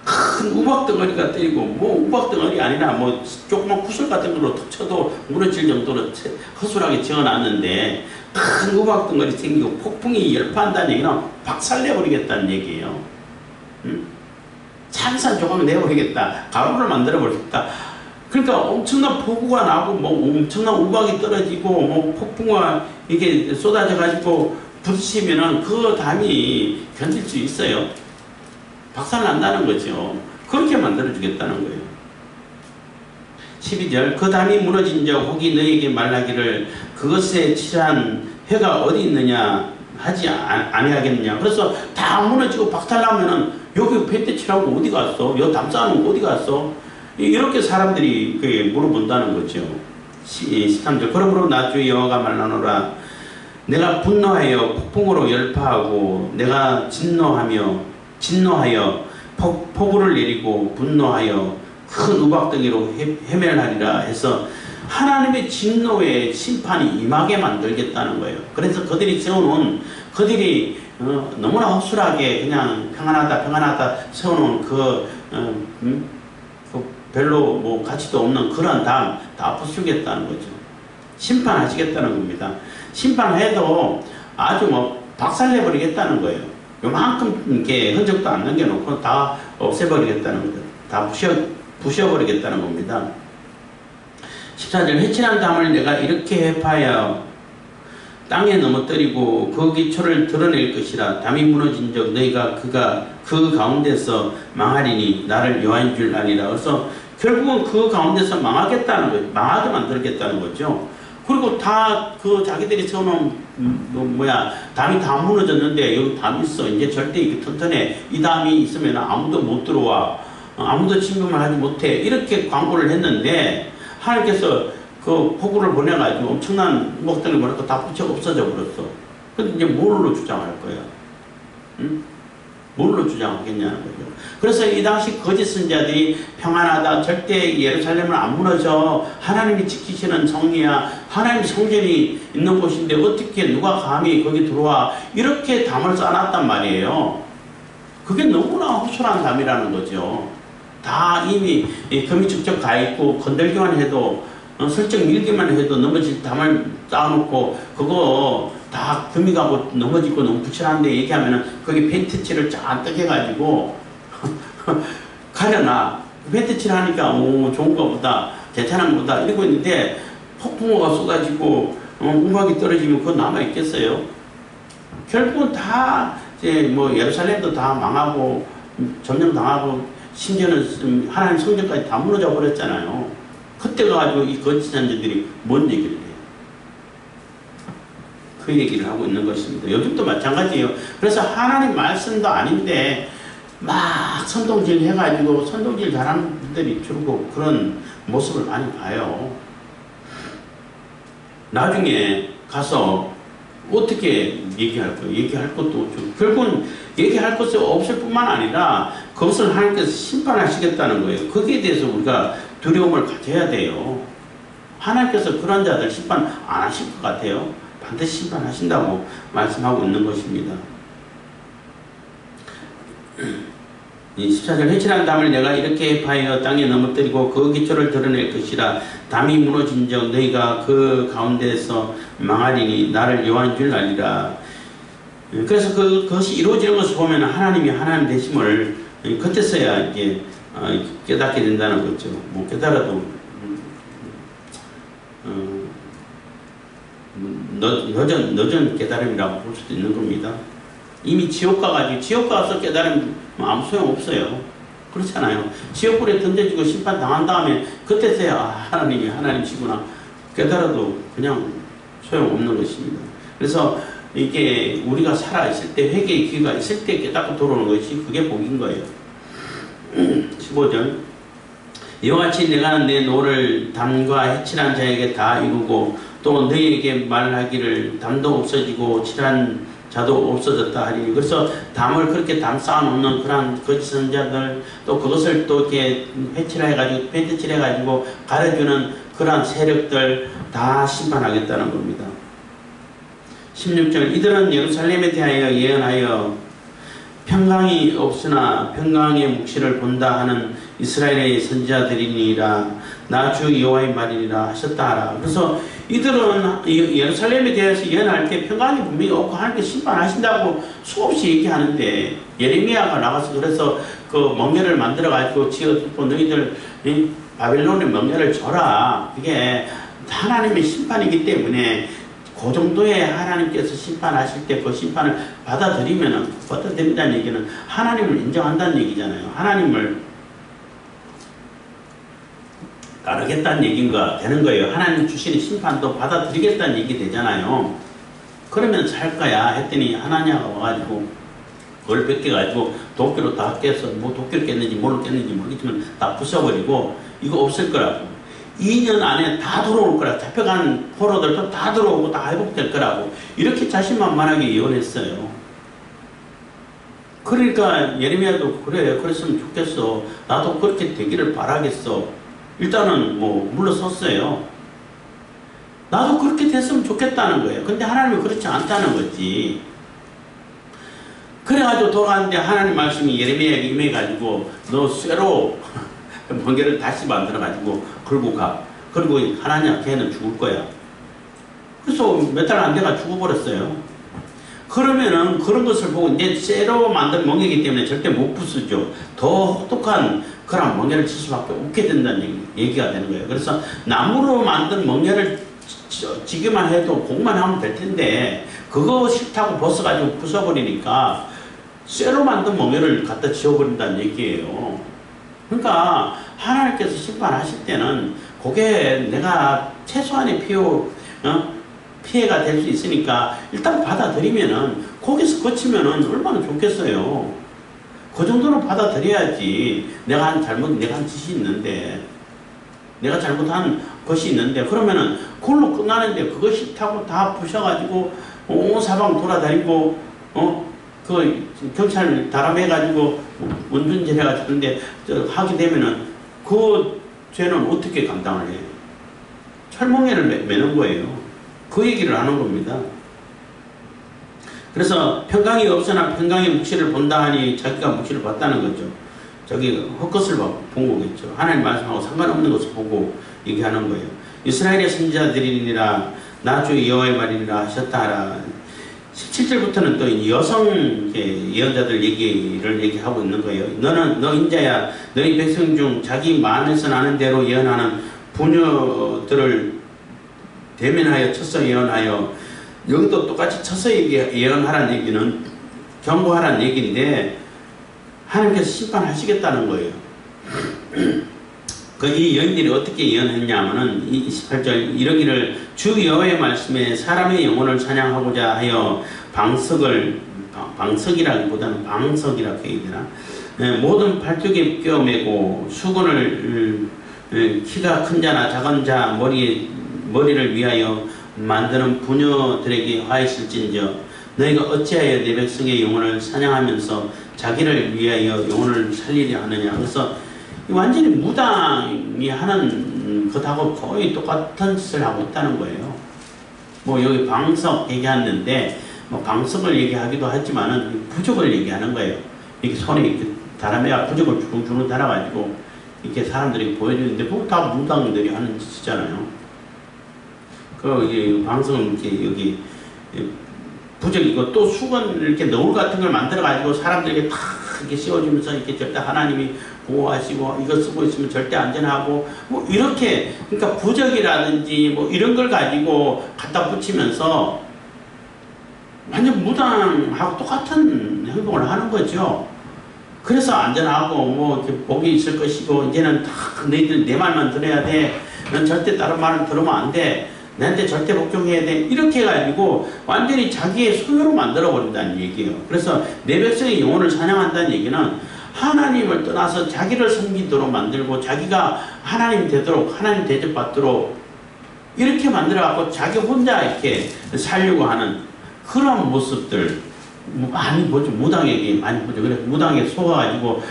A: 큰 우박덩어리가 때리고 뭐 우박덩어리 아니라 뭐 조그만 구슬 같은 걸로 툭 쳐도 무너질 정도로 허술하게 지어놨는데 큰 우박덩어리 생기고 폭풍이 열파한다는 얘기는 박살내버리겠다는 얘기예요. 산산조각 내버리겠다. 가루를 만들어버리겠다. 그러니까 엄청난 폭우가 나고 뭐 엄청난 우박이 떨어지고 뭐 폭풍과 이게 쏟아져가지고 부딪히면은 그 담이 견딜 수 있어요. 박살난다는 거죠. 그렇게 만들어주겠다는 거예요. 12절 그 담이 무너진 적 혹이 너에게 말하기를 그것에 칠한 회가 어디 있느냐 하지 아니하겠느냐. 그래서 다 무너지고 박살나면은 여기 페인트 칠하고 어디 갔어? 여기 담 쌓아놓은 거 어디 갔어? 이렇게 사람들이 물어본다는 거죠. 13절 그러므로 나 주 여호와가 말하노라. 내가 분노하여 폭풍으로 열파하고 내가 진노하여 폭우를 내리고 분노하여 큰 우박덩이로 해멸하리라 해서 하나님의 진노의 심판이 임하게 만들겠다는 거예요. 그래서 그들이 세워놓은, 그들이 너무나 허술하게 그냥 평안하다 세워놓은 그 별로 뭐 가치도 없는 그런 담 다 부수겠다는 거죠. 심판하시겠다는 겁니다. 심판해도 아주 뭐 박살내버리겠다는 거예요. 요만큼 게 흔적도 안 남겨놓고 다 없애버리겠다는 거죠. 다 부셔버리겠다는 겁니다. 14절 회칠한 담을 내가 이렇게 해파여 땅에 넘어뜨리고 그 기초를 드러낼 것이라. 담이 무너진 적 너희가 그 가운데서 망하리니 나를 여호와인 줄 아니라. 그래서 결국은 그 가운데서 망하겠다는 거예요. 망하게 만들겠다는 거죠. 그리고 다 그 자기들이 세워놓은 담이 다 무너졌는데 여기 담이 있어. 이제 절대 이게 튼튼해. 이 담이 있으면 아무도 못 들어와. 아무도 침범을 하지 못해. 이렇게 광고를 했는데 하나님께서 그 폭우를 보내가지고 엄청난 목들을 보내고 다 붙여 없어져 버렸어. 근데 이제 뭘로 주장할 거야? 응? 뭘로 주장하겠냐는 거죠. 그래서 이 당시 거짓 선자들이 평안하다, 절대 예루살렘은 안 무너져, 하나님이 지키시는 성이야, 하나님 성전이 있는 곳인데 어떻게 누가 감히 거기 들어와, 이렇게 담을 쌓아놨단 말이에요. 그게 너무나 허술한 담이라는 거죠. 다 이미 금이 직접 가 있고 건들기만 해도 슬쩍 밀기만 해도 넘어질 담을 쌓아놓고 그거 다 금이 가고 넘어지고 너무 부실한데 얘기하면은 거기 페인트칠을 잔뜩 해가지고 가려놔. 페인트칠 하니까 오 좋은가 보다, 괜찮은 보다 이러고 있는데 폭풍우가 쏟아지고 우박이 떨어지면 그거 남아있겠어요? 결국은 다 이제 뭐 예루살렘도 다 망하고 점령당하고 심지어는 하나님 성전까지 다 무너져 버렸잖아요. 그때 가지고 이 거짓 선지자들이 뭔 얘기를 해요? 그 얘기를 하고 있는 것입니다. 요즘도 마찬가지예요. 그래서 하나님 말씀도 아닌데 막 선동질 해가지고 선동질 잘하는 분들이 줄고 그런 모습을 많이 봐요. 나중에 가서 어떻게 얘기할 거예요? 얘기할 것도 없죠. 결국은 얘기할 것이 없을 뿐만 아니라 그것을 하나님께서 심판하시겠다는 거예요. 거기에 대해서 우리가 두려움을 가져야 돼요. 하나님께서 그런 자들 심판 안 하실 것 같아요. 반드시 심판하신다고 말씀하고 있는 것입니다. 14절 회칠한 담을 내가 이렇게 파여 땅에 넘어뜨리고 그 기초를 드러낼 것이라. 담이 무너진 적 너희가 그 가운데에서 망하리니 나를 여호와인 줄 알리라. 그래서 그것이 이루어지는 것을 보면 하나님이 하나님 되심을 그때서야 이제 깨닫게 된다는 거죠. 뭐 깨달아도 늦은 깨달음이라고 볼 수도 있는 겁니다. 이미 지옥 가가지고 지옥 가서 깨달으면 아무 소용 없어요. 그렇잖아요. 지옥불에 던져지고 심판 당한 다음에 그때서야 하나님이 하나님이시구나 깨달아도 그냥 소용 없는 것입니다. 그래서 이게 우리가 살아있을 때 회개의 기회가 있을 때 깨닫고 돌아오는 것이 그게 복인 거예요. 15절 이와같이 내가 내 노를 담과 해칠한 자에게 다 이루고 또 너희에게 말하기를 담도 없어지고 칠한 자도 없어졌다 하리니. 그래서 담을 그렇게 담 쌓아놓는 그런 거짓 선자들, 또 그것을 또 이렇게 회칠해가지고 페인트칠해가지고 가려주는 그런 세력들 다 심판하겠다는 겁니다. 16절 이들은 예루살렘에 대하여 예언하여 평강이 없으나 평강의 묵시를 본다 하는 이스라엘의 선지자들이니라. 나 주 여호와의 말이니라 하셨다 하라. 그래서 이들은 예루살렘에 대해서 예언할 때 평강이 분명히 없고 하나님께 심판하신다고 수없이 얘기하는데 예레미야가 나가서 그래서 그 멍에를 만들어 가지고 지어듣고 너희들 바벨론의 멍에를 줘라. 그게 하나님의 심판이기 때문에 그 정도의 하나님께서 심판하실 때 그 심판을 받아들인다는 얘기는 하나님을 인정한다는 얘기잖아요. 하나님을 따르겠다는 얘기인가 되는 거예요. 하나님 주시는 심판도 받아들이겠다는 얘기 되잖아요. 그러면 살 거야 했더니 하나냐가 와가지고 그걸 뺏겨가지고 도끼로 다 깨서 뭐 도끼를 깼는지 뭘로 깼는지 모르겠지만 다 부숴버리고 이거 없을 거라고. 2년 안에 다 들어올 거라. 잡혀간 포로들도 다 들어오고 다 회복될 거라고. 이렇게 자신만만하게 예언했어요. 그러니까 예레미야도 그래 그랬으면 좋겠어. 나도 그렇게 되기를 바라겠어. 일단은 뭐 물러섰어요. 나도 그렇게 됐으면 좋겠다는 거예요. 근데 하나님은 그렇지 않다는 거지. 그래가지고 돌아왔는데 하나님 말씀이 예레미야에게 임해가지고 너 쇠로 번개를 다시 만들어가지고 걸고 가. 그리고 하나님 걔는 죽을 거야. 그래서 몇 달 안 돼가 죽어버렸어요. 그러면은 그런 것을 보고 이제 쇠로 만든 멍에이기 때문에 절대 못 부수죠. 더 혹독한 그런 멍에를 칠 수밖에 없게 된다는 얘기가 되는 거예요. 그래서 나무로 만든 멍에를 지기만 해도 공만 하면 될 텐데 그거 싫다고 벗어가지고 부숴버리니까 쇠로 만든 멍에를 갖다 지워버린다는 얘기예요. 그러니까 하나님께서 심판하실 때는 그게 내가 최소한의 피해가 될 수 있으니까 일단 받아들이면은 거기서 거치면은 얼마나 좋겠어요. 그 정도는 받아들여야지. 내가 한 짓이 있는데, 내가 잘못한 것이 있는데, 그러면은 그걸로 끝나는데 그거 싫다고 다 부셔가지고 온 사방 돌아다니고 그 경찰 다람해가지고 운전질 해가지고 근데 하게 되면은 그 죄는 어떻게 감당을 해요? 철멍에를 매는 거예요. 그 얘기를 하는 겁니다. 그래서 평강이 없으나 평강의 묵시를 본다 하니 자기가 묵시를 봤다는 거죠. 저기 헛것을 본 거겠죠. 하나님 말씀하고 상관없는 것을 보고 얘기하는 거예요. 이스라엘의 선지자들이니라 나 주 여호와의 말이니라 하셨다 하라. 17절부터는 또 여성 예언자들 얘기하고 있는 거예요. 너 인자야 너희 백성 중 자기 마음에서 나는 대로 예언하는 부녀들을 대면하여 쳐서 예언하여, 여기도 똑같이 쳐서 예언하라는 얘기는 경고하라는 얘기인데 하나님께서 심판하시겠다는 거예요. 이 여인들이 어떻게 예언했냐면은 28절 이러기를 주 여호와의 말씀에 사람의 영혼을 사냥하고자 하여 방석이라기보다는 방석이라고 해야 되나? 모든 발톱에 껴매고 수건을 키가 큰 자나 작은 자 머리를 위하여 만드는 부녀들에게 화했을진저 너희가 어찌하여 내 백성의 영혼을 사냥하면서 자기를 위하여 영혼을 살리려 하느냐. 그래서 완전히 무당이 하는 것하고 거의 똑같은 짓을 하고 있다는 거예요. 뭐 여기 방석 얘기하는데 뭐 방석을 얘기하기도 하지만은 부적을 얘기하는 거예요. 이렇게 손에 이렇게 다람에가 부적을 주렁주렁 달아가지고 이렇게 사람들이 보여주는데 그거 다 무당들이 하는 짓이잖아요. 그 방송은 이렇게 여기 부적이고 또 수건 이렇게 너울 같은 걸 만들어 가지고 사람들에게 탁 이렇게 씌워주면서 이렇게 절대 하나님이 보호하시고 이거 쓰고 있으면 절대 안전하고 뭐 이렇게 그러니까 부적이라든지 뭐 이런 걸 가지고 갖다 붙이면서 완전 무당하고 똑같은 행동을 하는 거죠. 그래서 안전하고 뭐 이렇게 복이 있을 것이고 이제는 다 너희들 내 말만 들어야 돼. 넌 절대 다른 말을 들으면 안 돼. 나한테 절대 복종해야 돼. 이렇게 해가지고 완전히 자기의 소유로 만들어버린다는 얘기예요. 그래서 내 백성의 영혼을 사냥한다는 얘기는 하나님을 떠나서 자기를 섬기도록 만들고 자기가 하나님 되도록 하나님 대접받도록 이렇게 만들어갖고 자기 혼자 이렇게 살려고 하는 그런 모습들 많이 보죠. 무당에게 많이 보죠. 그래서 무당에 속아가지고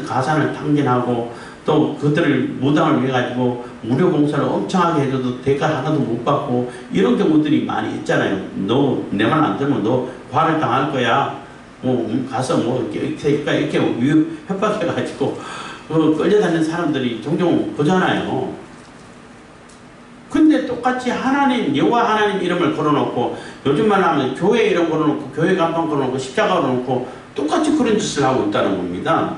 A: 가산을 탕진하고 또 그들을 무당을 위해 가지고 무료 봉사를 엄청 하게 해줘도 대가 하나도 못 받고 이런 경우들이 많이 있잖아요. 너 내 말 안 들으면 너 과를 당할 거야. 가서 뭐 이렇게 협박해 가지고 끌려다니는 사람들이 종종 보잖아요. 근데 똑같이 하나님 여호와 하나님 이름을 걸어놓고 요즘만 하면 교회 이름 걸어놓고 교회 간판 걸어놓고 십자가 걸어놓고 똑같이 그런 짓을 하고 있다는 겁니다.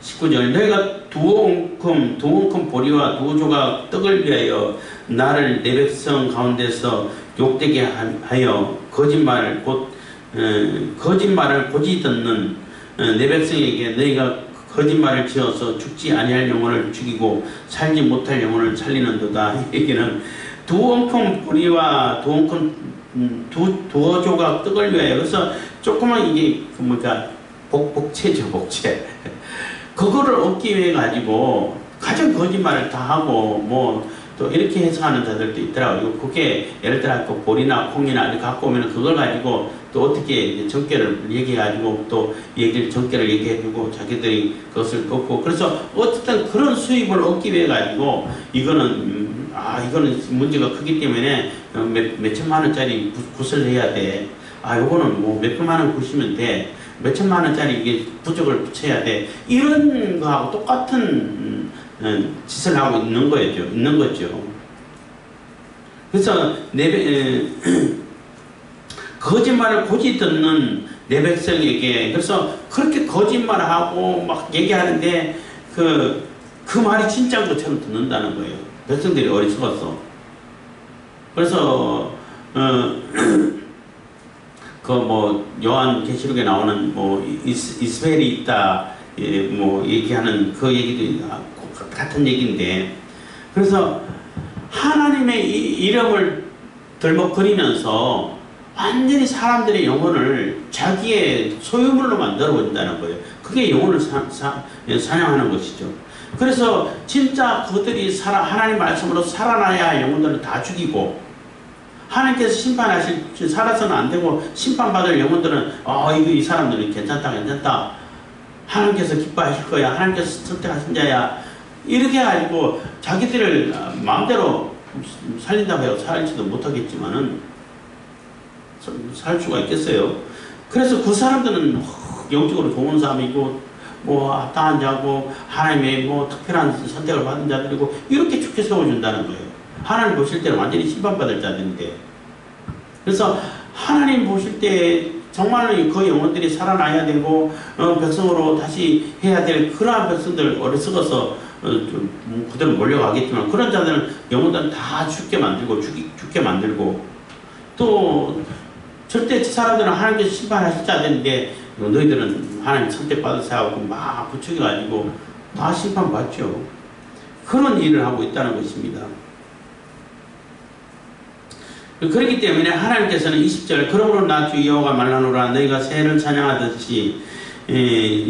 A: 19절 너희가 두홍금 보리와 두 조각 떡을 위하여 나를 내 백성 가운데서 욕되게 하여 거짓말을 고지 듣는 내 백성에게 너희가 거짓말을 지어서 죽지 아니할 영혼을 죽이고 살지 못할 영혼을 살리는도다. 이 얘기는 두홍금 보리와 두어 조각 떡을 위하여 그래서 조그만 이게 복채죠 복채. 그거를 얻기 위해 가지고 가장 거짓말을 다 하고 뭐 또 이렇게 해석하는 자들도 있더라고요. 그게 예를 들어 보리나 콩이나 이렇게 갖고 오면 그걸 가지고 또 어떻게 정계를 얘기해 가지고 또 정계를 얘기해 주고 자기들이 그것을 걷고 그래서 어쨌든 그런 수입을 얻기 위해 가지고 이거는 이거는 문제가 크기 때문에 몇 천만 원짜리 굿을 해야 돼. 요거는 뭐 몇백만 원 굿이면 돼. 몇 천만 원짜리 이게 부적을 붙여야 돼. 이런 거하고 똑같은 짓을 하고 있는 거죠. 그래서 거짓말을 고지 듣는 내 백성에게, 그래서 그렇게 거짓말하고 막 얘기하는데 그 말이 진짜인 것처럼 듣는다는 거예요. 백성들이 어리석었어. 그래서 요한계시록에 나오는 이스라엘이 있다, 얘기하는 그 얘기도 같은 얘기인데, 그래서 하나님의 이름을 들먹거리면서 완전히 사람들의 영혼을 자기의 소유물로 만들어 본다는 거예요. 그게 영혼을 사냥하는 것이죠. 그래서 진짜 그들이 하나님 말씀으로 살아나야 영혼들을 다 죽이고, 하나님께서 살아서는 안 되고 심판받을 영혼들은 이 사람들은 괜찮다, 하나님께서 기뻐하실 거야, 하나님께서 선택하신 자야, 이렇게 해가지고 자기들을 마음대로 살린다고 해요. 살지도 못하겠지만은 살 수가 있겠어요. 그래서 그 사람들은 영적으로 좋은 사람이고 합당한 자고 하나님의 특별한 선택을 받은 자들이고 이렇게 좋게 세워준다는 거예요. 하나님 보실 때는 완전히 심판받을 자들인데, 그래서 하나님 보실 때 정말로 그 영혼들이 살아나야 되고 백성으로 다시 해야 될 그러한 백성들 어리석어서 그대로 몰려가겠지만, 그런 자들은 영혼들은 다 죽게 만들고 또 절대 사람들은 하나님께서 심판하실 자들인데 너희들은 하나님 선택받아서 하고 막 부추겨가지고 다 심판받죠. 그런 일을 하고 있다는 것입니다. 그렇기 때문에 하나님께서는 20절 그러므로 나 주 여호와가 말하노라 너희가 새를 찬양하듯이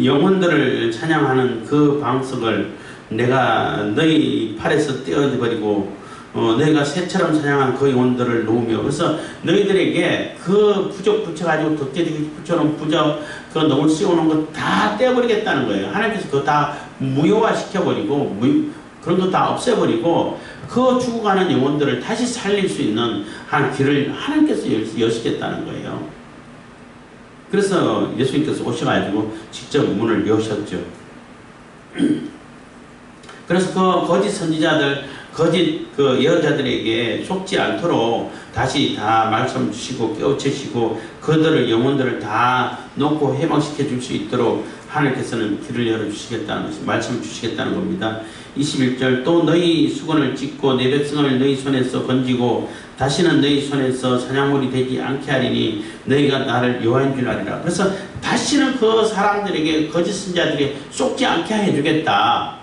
A: 영혼들을 찬양하는 그 방석을 내가 너희 팔에서 떼어버리고 너희가 새처럼 찬양한 그 영혼들을 놓으며, 그래서 너희들에게 그 부적 붙여가지고 덕대기 붙여놓은 부적 그 너울 씌워놓은 거 다 떼어버리겠다는 거예요. 하나님께서 그거 다 무효화시켜버리고 그런 거 다 없애버리고 그 죽어가는 영혼들을 다시 살릴 수 있는 한 길을 하나님께서 여시겠다는 거예요. 그래서 예수님께서 오셔가지고 직접 문을 여셨죠. 그래서 그 거짓 선지자들, 거짓 예언자들에게 속지 않도록 다시 다 말씀 주시고 깨우치시고 그들의 영혼들을 다 놓고 해방시켜 줄 수 있도록 하나님께서는 길을 열어주시겠다는 것이 말씀을 주시겠다는 겁니다. 21절 또 너희 수건을 찢고 내 백성을 너희 손에서 건지고 다시는 너희 손에서 사냥물이 되지 않게 하리니 너희가 나를 여호와인 줄 아리라. 그래서 다시는 그 사람들에게 거짓 선지자들이 속지 않게 해주겠다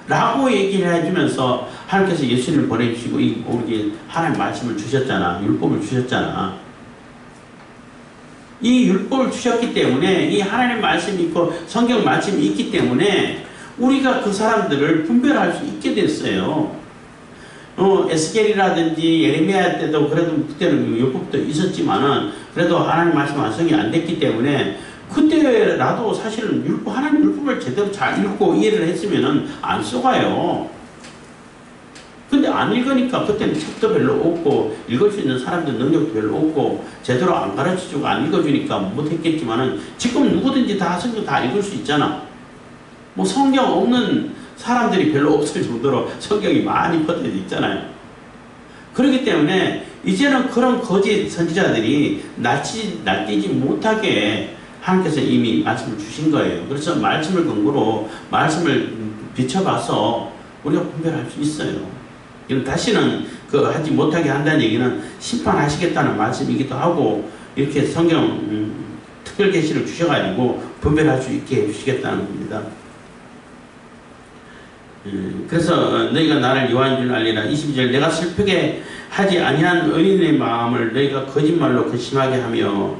A: 라고 얘기를 해주면서 하나님께서 예수님을 보내주시고 우리에게 하나님 말씀을 주셨잖아. 율법을 주셨잖아. 이 율법을 주셨기 때문에 이 하나님 말씀이 있고 성경 말씀이 있기 때문에 우리가 그 사람들을 분별할 수 있게 됐어요. 에스겔이라든지 예레미야 때도 그래도 그때는 율법도 있었지만은 그래도 하나님 말씀 완성이 안 됐기 때문에 그때라도 사실은 하나님 율법을 제대로 잘 읽고 이해를 했으면은 안 속아요. 근데 안 읽으니까 그때는 책도 별로 없고 읽을 수 있는 사람들 능력도 별로 없고 제대로 안 가르쳐주고 안 읽어주니까 못했겠지만은 지금 누구든지 다 성경 다 읽을 수 있잖아. 성경 없는 사람들이 별로 없을 정도로 성경이 많이 퍼져 있잖아요. 그렇기 때문에 이제는 그런 거짓 선지자들이 날뛰지 못하게 하나님께서 이미 말씀을 주신 거예요. 그래서 말씀을 근거로 말씀을 비춰봐서 우리가 분별할 수 있어요. 이건 다시는 하지 못하게 한다는 얘기는 심판하시겠다는 말씀이기도 하고 이렇게 성경 특별 계시를 주셔가지고 분별할 수 있게 해주시겠다는 겁니다. 그래서 너희가 나를 여호와인 줄 알리라. 22절 내가 슬프게 하지 아니한 의인의 마음을 너희가 거짓말로 근심하게 하며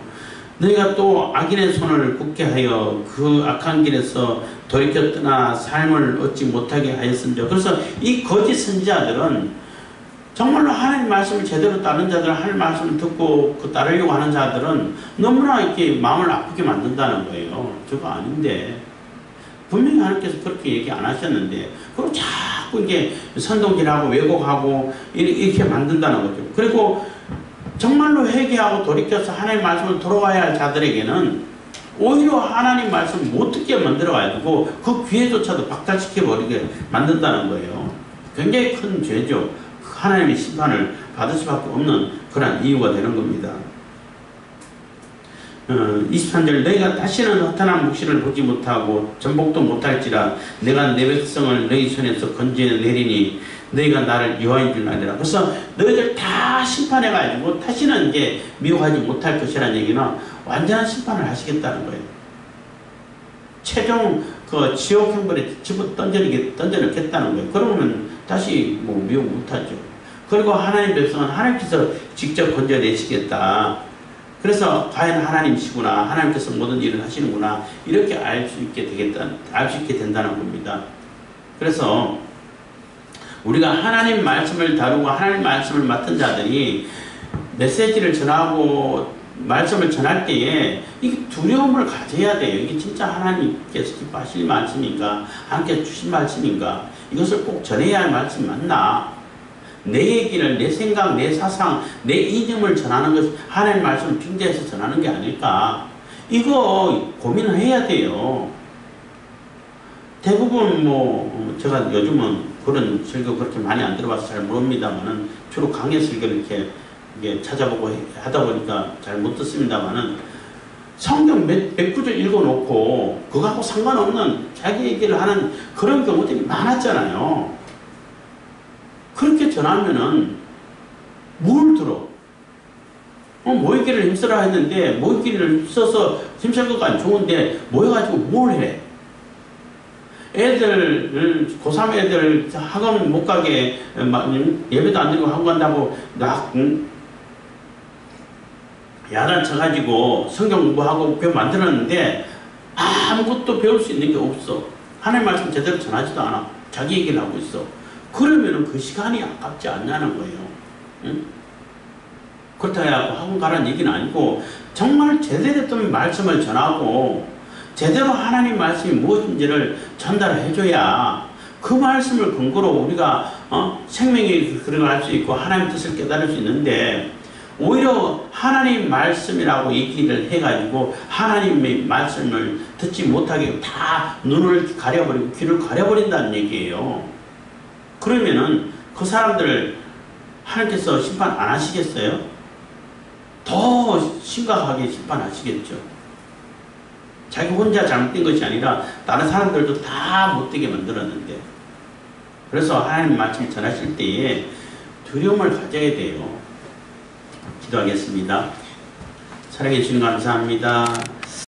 A: 너희가 또 악인의 손을 굳게 하여 그 악한 길에서 돌이켜 떠나 삶을 얻지 못하게 하였습니다. 그래서 이 거짓 선지자들은 정말로 하나님 말씀을 제대로 따르는 자들, 하나님 말씀을 듣고 따르려고 하는 자들은 너무나 이렇게 마음을 아프게 만든다는 거예요. 저거 아닌데 분명히 하나님께서 그렇게 얘기 안 하셨는데 그리고 자꾸 자꾸 이게 선동질하고 왜곡하고 이렇게 만든다는 거죠. 그리고 정말로 회개하고 돌이켜서 하나님의 말씀을 들어와야 할 자들에게는 오히려 하나님 말씀 못 듣게 만들어가지고 그 기회조차도 박탈시켜버리게 만든다는 거예요. 굉장히 큰 죄죠. 하나님의 심판을 받을 수밖에 없는 그런 이유가 되는 겁니다. 23절 너희가 다시는 허탄한 묵시를 보지 못하고 전복도 못할지라 내가 내 백성을 너희 손에서 건져내리니 너희가 나를 여호와인 줄 아니라. 그래서 너희들 다 심판해가지고 다시는 이제 미혹하지 못할 것이라는 얘기는 완전한 심판을 하시겠다는 거예요. 최종 그 지옥 형벌에 집어 던져넣겠다는 거예요. 그러면 다시 뭐 미혹 못하죠. 그리고 하나님 백성은 하나님께서 직접 건져내시겠다. 그래서 과연 하나님이시구나, 하나님께서 모든 일을 하시는구나, 이렇게 알 수 있게 된다는 겁니다. 그래서 우리가 하나님 말씀을 다루고 하나님 말씀을 맡은 자들이 메시지를 전하고 말씀을 전할 때에 이게 두려움을 가져야 돼요. 이게 진짜 하나님께서 기뻐하실 말씀인가, 하나님께서 주신 말씀인가, 이것을 꼭 전해야 할 말씀 맞나? 내 얘기를, 내 생각, 내 사상, 내 이념을 전하는 것이 하나님 말씀을 빙자해서 전하는 게 아닐까. 이거 고민을 해야 돼요. 대부분 제가 요즘은 그런 설교 그렇게 많이 안 들어봐서 잘 모릅니다만은 주로 강의 설교를 이렇게 찾아보고 하다 보니까 잘 못 듣습니다만은 성경 몇 구절 읽어놓고 그거하고 상관없는 자기 얘기를 하는 그런 경우들이 많았잖아요. 그렇게 전하면은 뭘 들어? 모이기를 힘쓰라 했는데 모이기를 힘써서 힘쓸 것까지 좋은데 모여가지고 뭘 해? 애들 고3 애들 학원 못 가게 예배도 안 드리고 학원 간다고 야단 쳐가지고 성경 공부하고 그 만들었는데 아무것도 배울 수 있는 게 없어. 하나님 말씀 제대로 전하지도 않아. 자기 얘기를 하고 있어. 그러면은 그 시간이 아깝지 않냐는 거예요. 응? 그렇다고 해서 학원 가라는 얘기는 아니고 정말 제대로 된 말씀을 전하고 제대로 하나님 말씀이 무엇인지를 전달해줘야 그 말씀을 근거로 우리가 생명의 그릇을 할 수 있고 하나님 뜻을 깨달을 수 있는데 오히려 하나님 말씀이라고 얘기를 해가지고 하나님의 말씀을 듣지 못하게 다 눈을 가려버리고 귀를 가려버린다는 얘기예요. 그러면은 그 사람들을 하나님께서 심판 안 하시겠어요? 더 심각하게 심판하시겠죠. 자기 혼자 잘못된 것이 아니라 다른 사람들도 다 못되게 만들었는데. 그래서 하나님 말씀 전하실 때에 두려움을 가져야 돼요. 기도하겠습니다. 사랑해 주님 감사합니다.